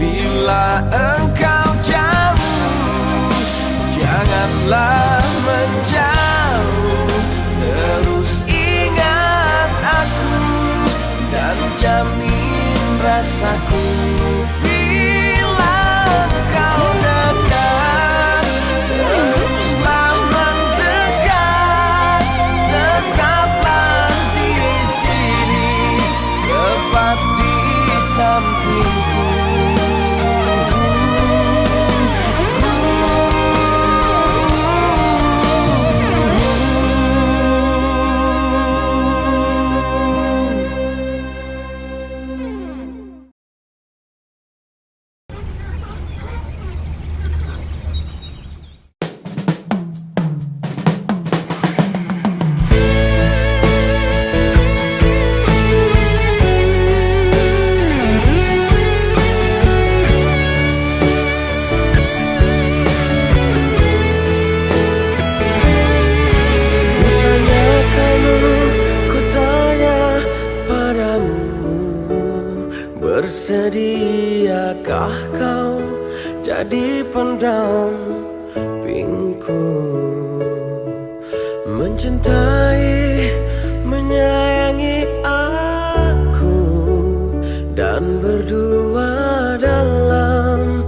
Bila engkau jauh, janganlah menjauh. Terus ingat aku dan jamin rasaku. Bila engkau dekat, teruslah mendekat. Tetaplah di sini, tepat di sampingku. Bersediakah kau jadi pendampingku, mencintai, menyayangi aku, dan berdua dalam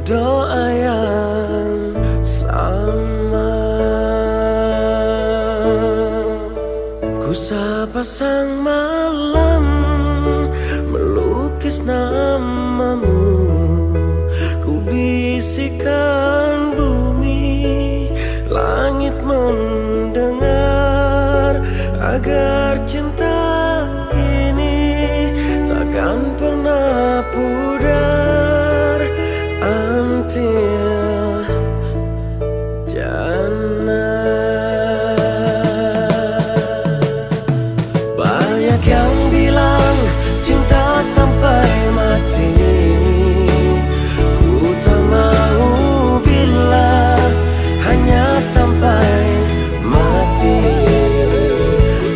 doa yang sama. Ku sapa sang malam, melukis namamu. Ku bisikan bumi, langit mendengar, agar cinta ini takkan pernah pudar until jannah. Banyak yang bilang cinta sampai mati, ku tak mau bila hanya sampai mati.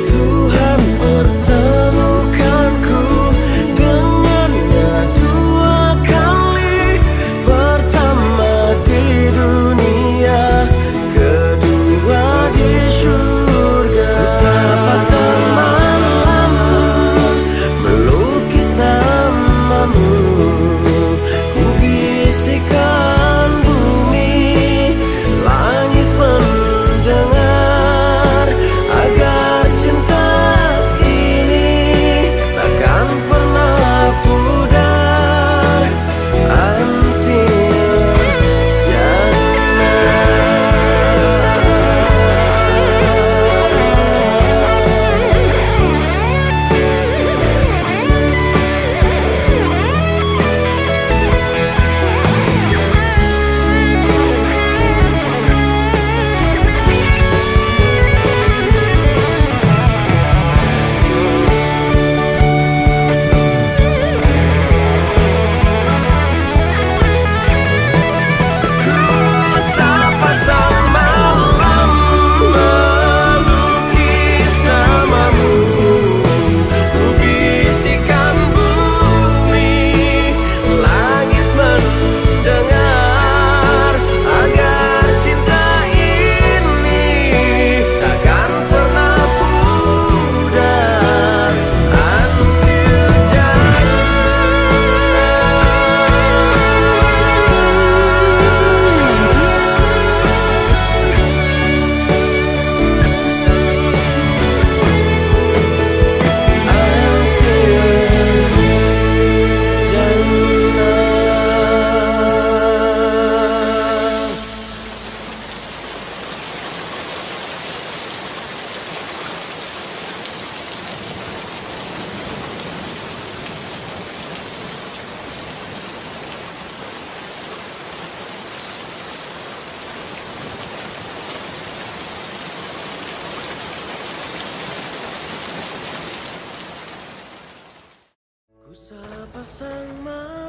Tuhan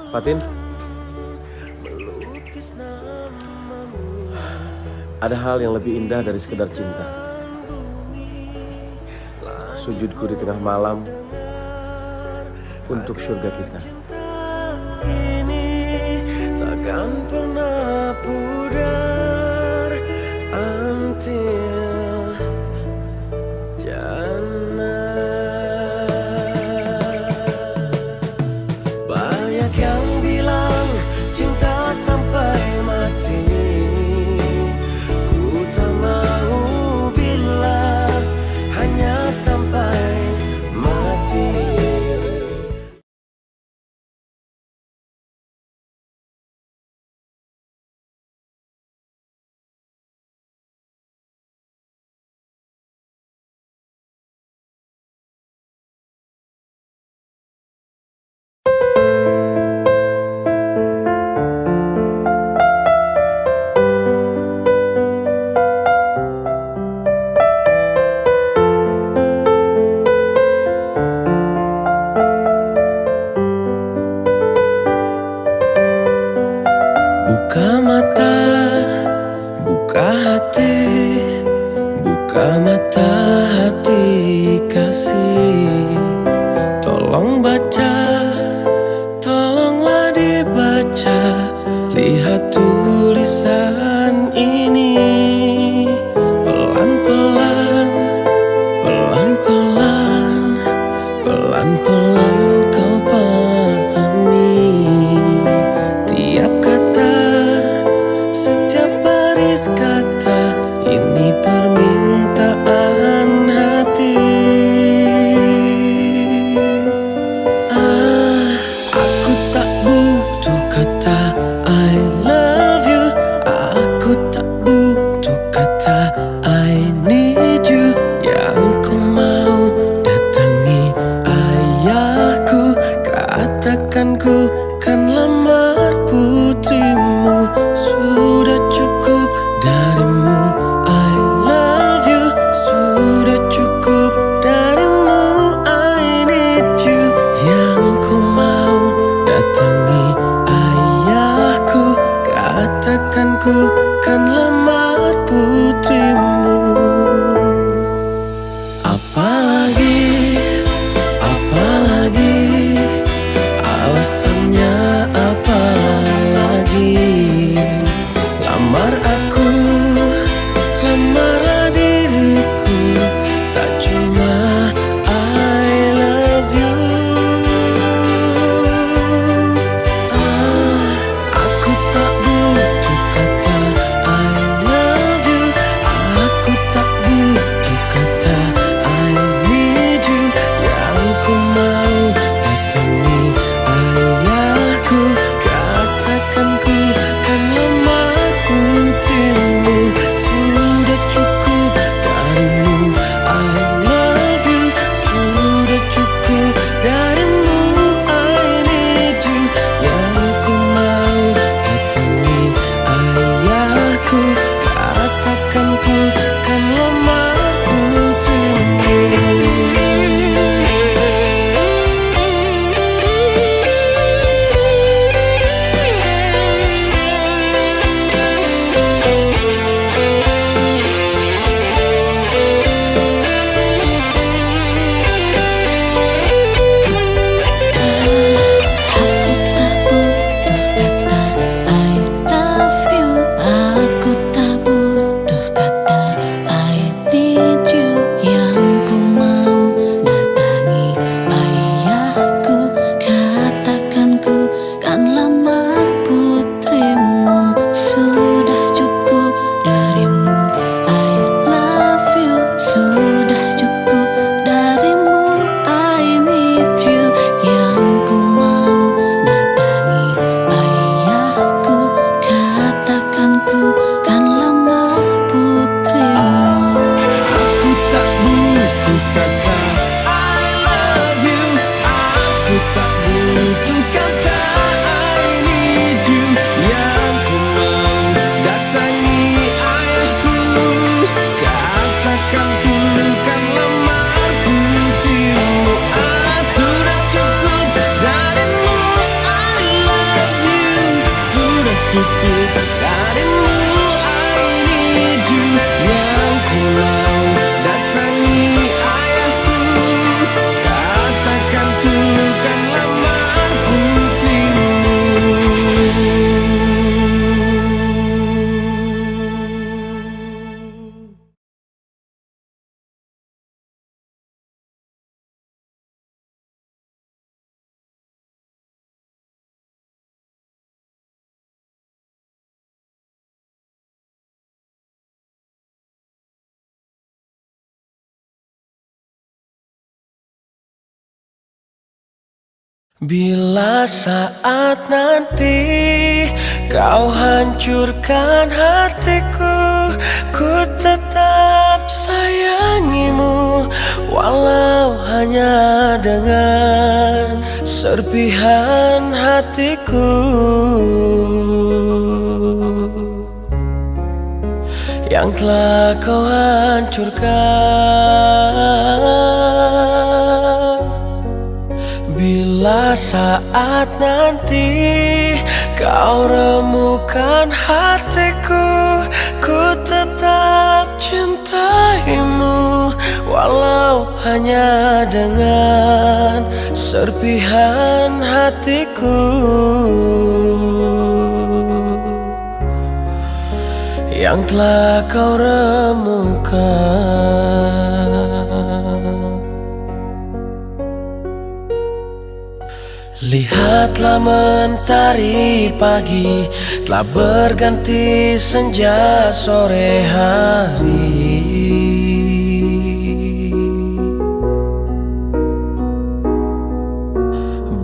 Fatin, ada hal yang lebih indah dari sekedar cinta. Sujudku di tengah malam untuk surga kita. Ini takkan pernah pudar until jannah. Banyak yang bilang cinta sampai mati. Ku tak mau bila hanya sampai mati. Buka mata, buka hati, buka mata hati kasih. Tolong baca, tolonglah dibaca. Lihat tulisan ini. Pelan-pelan, pelan-pelan, pelan-pelan kau pahami. Tiap kata, setiap baris kata, ini permintaan hati. Aku tak butuh kata I love you. Aku tak butuh kata I need you. Yang ku mau datangi ayahku. Katakan ku kan lamar putrimu. Sudah cukup darimu I love you. Sudah cukup darimu I need you. Yang ku mau datangi ayahku. Katakan ku kan lamar putrimu. Apalagi, apalagi, alasannya apa lagi? Lamar aku, lamarlah diriku. Tak cuma I love you. Aku tak butuh kata I love you. Aku tak butuh kata I need you. Yang ku mau datangi ayah. Bila saat nanti kau hancurkan hatiku, ku tetap sayangimu, walau hanya dengan serpihan hatiku yang telah kau hancurkan. Bila saat nanti kau remukan hatiku, ku tetap cintaimu, walau hanya dengan serpihan hatiku yang telah kau remukan. Lihatlah mentari pagi telah berganti senja sore hari.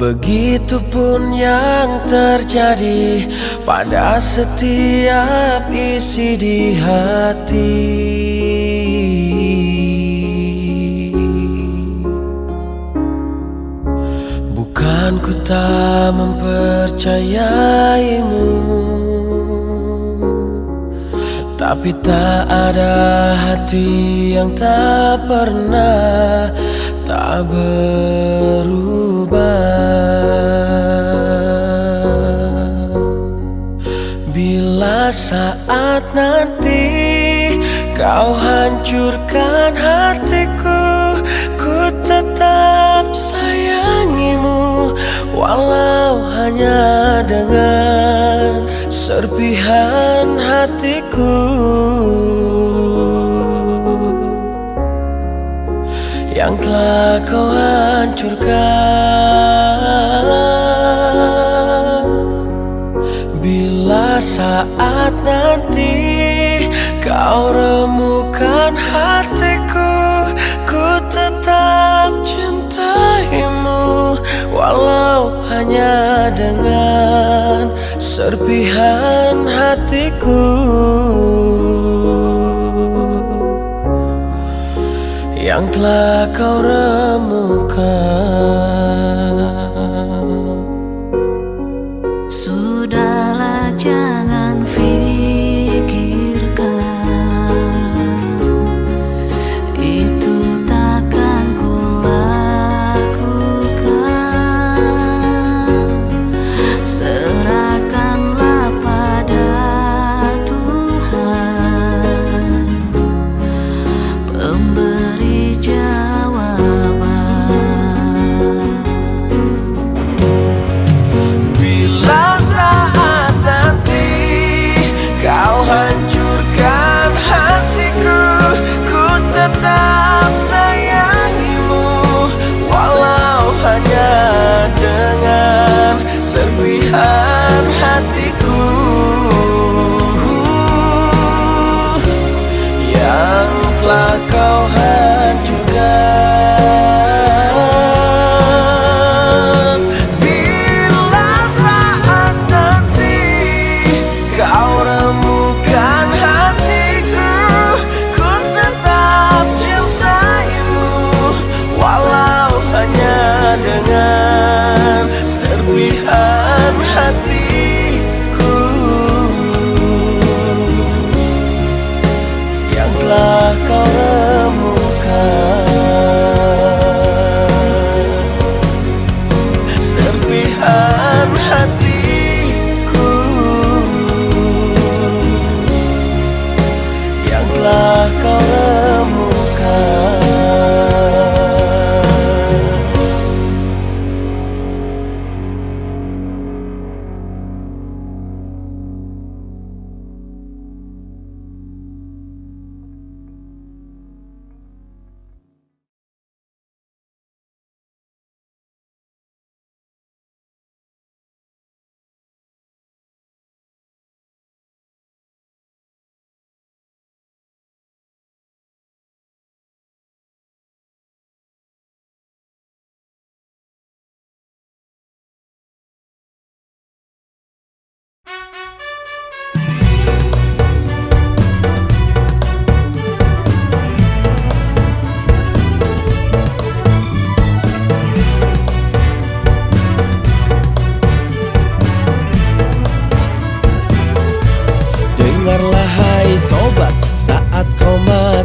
Begitupun yang terjadi pada setiap isi di hati. Bukan ku tak mempercayaimu, tapi tak ada hati yang tak pernah tak berubah. Bila saat nanti kau hancurkan hatiku, ku tetap sayangimu, walau hanya dengan serpihan hatiku yang telah kau hancurkan. Bila saat nanti kau remukan hatiku, ku tetap cintaimu, walau hanya dengan serpihan hatiku yang telah kau remukan. Sudahlah, jangan fikirkan itu takkan ku lakukan. Serahkanlah pada Tuhan, pemberi jawaban. Bila saat nanti kau hancurkan hatiku, ku tetap sayangimu, walau hanya dengan serpihan hatiku yang telah kau hancurkan. Bila saat nanti kau remukan hatiku, ku tetap cintaimu, walau hanya dengan serpihan hatiku yang telah kau remukan. Serpihan hatiku yang telah kau remukan.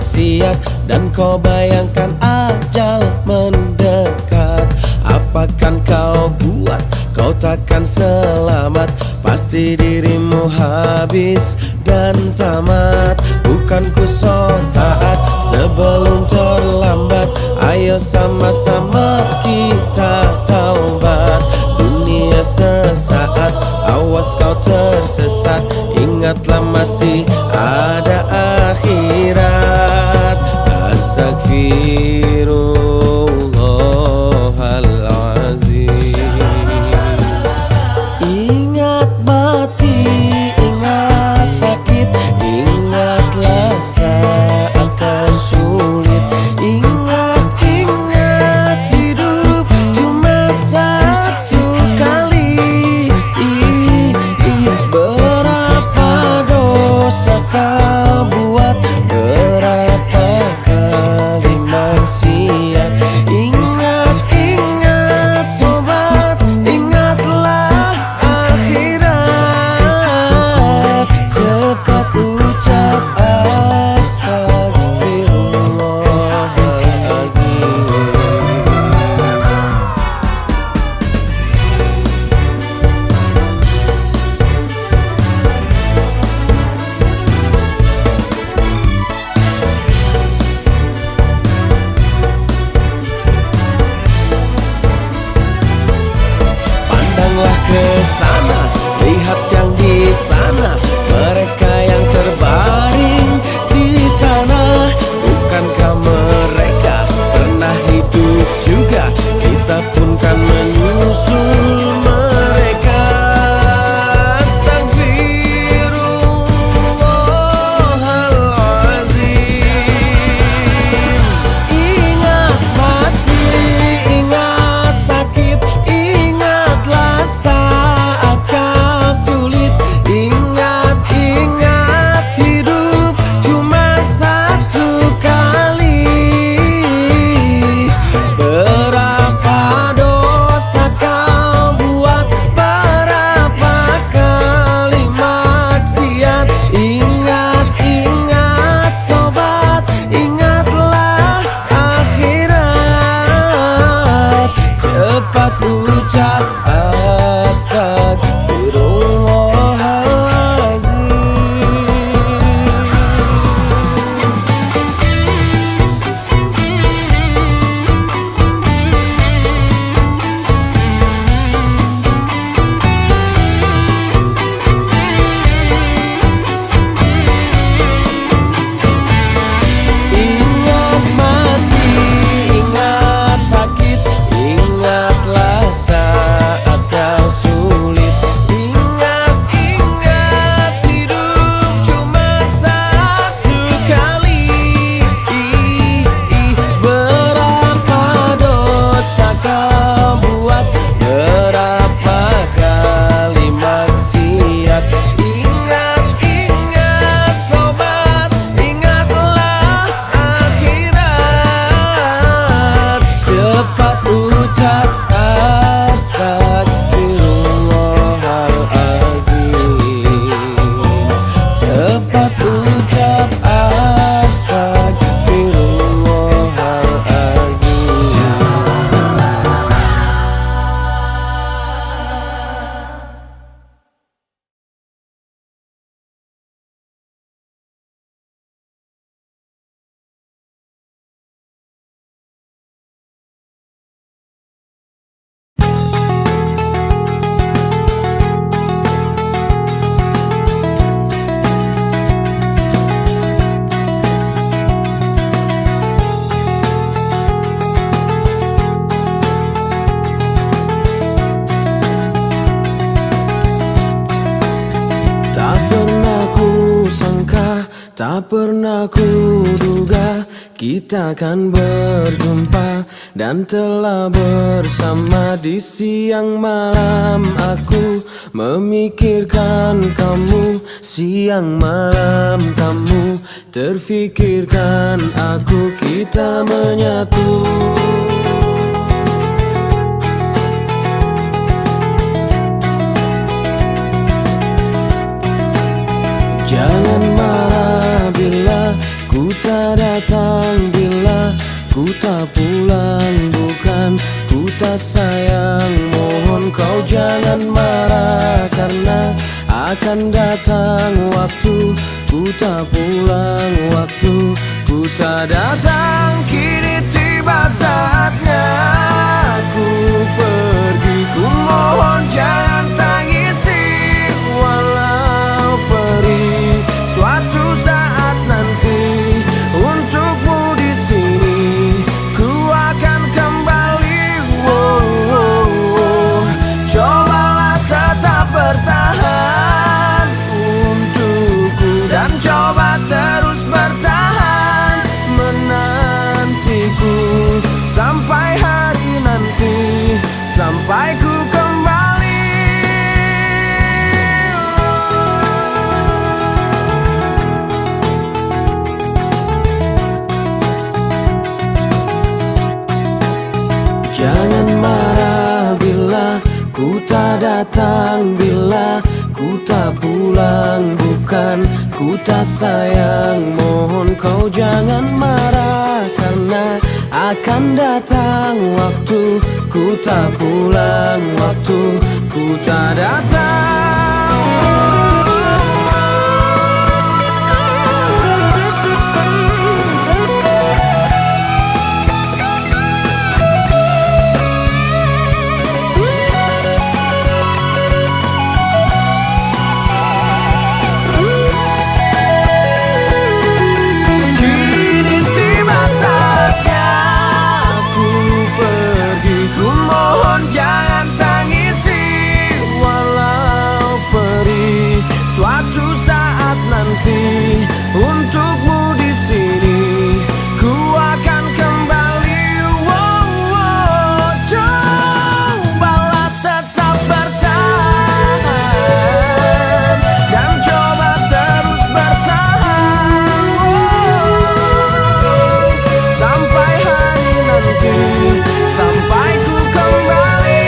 maksiat dan kau bayangkan ajal mendekat. Apakan kau buat, kau takkan selamat. Pasti dirimu habis dan tamat. Bukan ku so taat sebelum terlambat. Ayo sama-sama kita taubat. Dunia sesaat, awas kau tersesat. Ingatlah masih ada akhirat. Astagfirullahalazim. Ingat mati, ingat sakit, ingatlah saat kau sulit. Ingat hidup cuma satu kali. Berapa dosa kau buat, berapa kali maksiat. Ingat sobat, ingatlah akhirat. Cepat ucap astagfirullahalazim. Pandanglah ke sana, lihat yang di sana. Mereka yang terbaring di tanah. Bukankah mereka pernah hidup juga? Kita pun kan menyusul mereka. Astagfirullahalazim. Ingat mati, ingat sakit, ingatlah saat kau sulit. Ingat hidup cuma satu kali. Berapa dosa kau buat, berapa kali maksiat. Ingat sobat, ingatlah akhirat. Cepat ucap astagfirullahalazim. Ingat mati, ingat sakit, ingatlah saat kau sulit. Ingat hidup cuma satu kali. Berapa dosa kau buat, berapa kali maksiat. Ingat sobat, ingatlah akhirat. Cepat ucap astagfirullahalazim. Cepat ucap astagfirullahalazim. Tak pernah ku sangka, tak pernah ku duga kita akan berjumpa dan telah bersama. Di siang malam aku memikirkan kamu, siang malam kamu terfikirkan aku. Kita menyatu. Jangan marah bila ku tak datang tak pulang, bukan ku tak sayang. Mohon kau jangan marah, karena akan datang waktu ku tak pulang, waktu ku tak datang. Kini tiba saatnya ku pergi, ku mohon jangan tangisi. Walau perih, suatu saat nanti untukmu di sini ku akan kembali. Wow, wow, wow. Cobalah tetap bertahan untukku, dan coba terus bertahan menantiku sampai hari nanti, sampai ku kembali. Jangan marah bila ku tak datang, bila ku tak pulang, bukan ku tak sayang. Mohon kau jangan marah, karena akan datang waktu ku tak pulang, waktu ku tak datang. Jangan tangisi, walau perih, suatu saat nanti untukmu di sini ku akan kembali. Wow, wow. Cobalah tetap bertahan, dan coba terus bertahan. Wow. Sampai hari nanti, sampai ku kembali.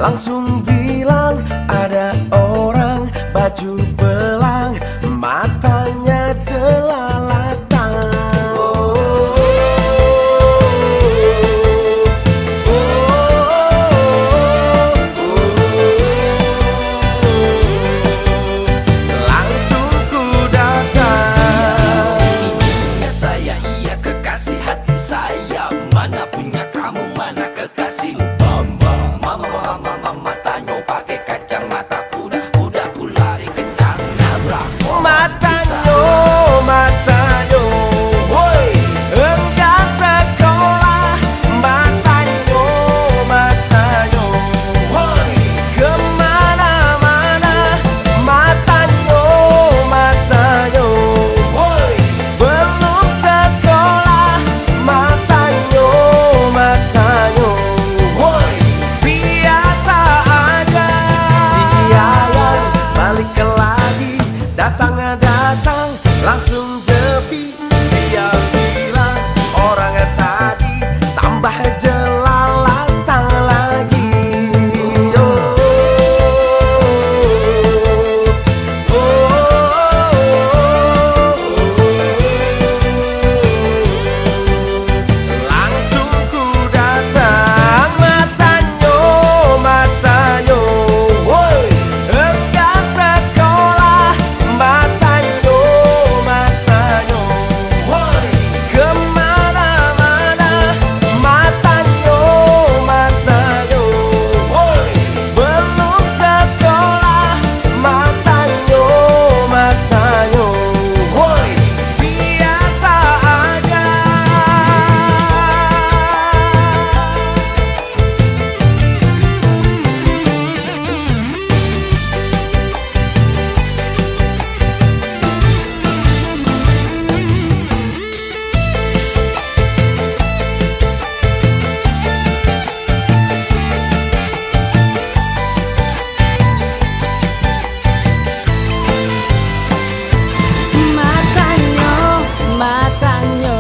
langsung bilang ada orang baju belang, matanya jelalatan. Langsung ku datang. Ininya saya, iya kekasih hati saya. Mana punya kamu, mana kekasihmu? Bambang, mama tanya pakai kacamata kuda. Kuda ku lari kencang nabrak. Matanyo, matanyo, Woi, enggak sekolah. Matanyo, matanyo, woi, kemana-mana. Matanyo, matanyo, woi, belum sekolah. Matanyo, matanyo, woi. biasa aja. Si Ayang balik lagi, datang langsung jepi. Dia bilang orang tadi tambah jelalatan lagi. Oh, oh, langsung ku datang. Matanyo, matanyo, Woi, enggak sekolah. Matanyo, matanyo, woi, kemana-mana. Matanyo, matanyo, woi. belum sekolah. Matanyo, matanyo, Woi, biasa aja. Matanyo, matanyo,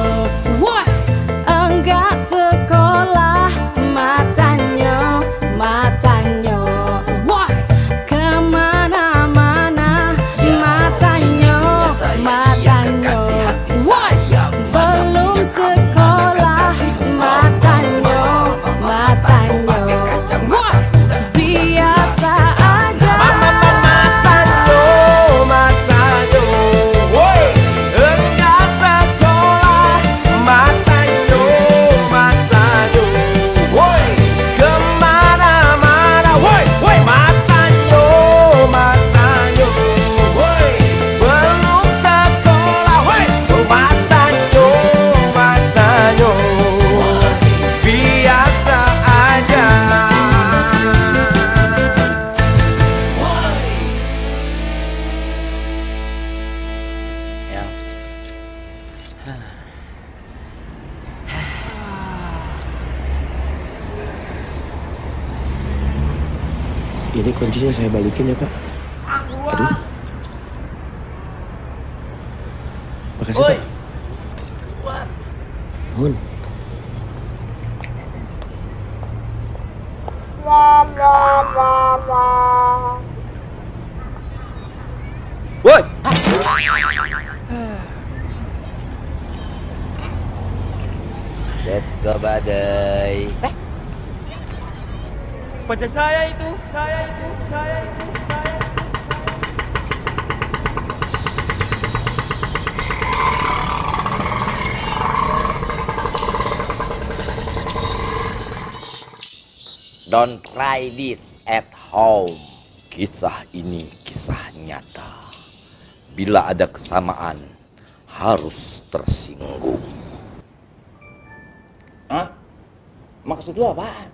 woi, enggak sekolah. Matanyo, matanyo, woi, kemana-mana. Matanyo, matanyo, woi, belum sekolah. Matanyo, matanyo, woi, biasa aja. Matanyo, matanyo, woi, enggak sekolah. Matanyo, matanyo, woi, kemana-mana. Woi, woi, matanyo, matanyo, woi. belum sekolah. Woi, matanyo, matanyo, biasa aja. Ini kuncinya saya balikin ya Pak. Aduh. Makasih Pak. Hun. Woi, Let's go badai. pacar saya itu, saya itu. Don't try this at home. Kisah ini kisah nyata. Bila ada kesamaan, harus tersinggung. Hah? Maksud lu apaan?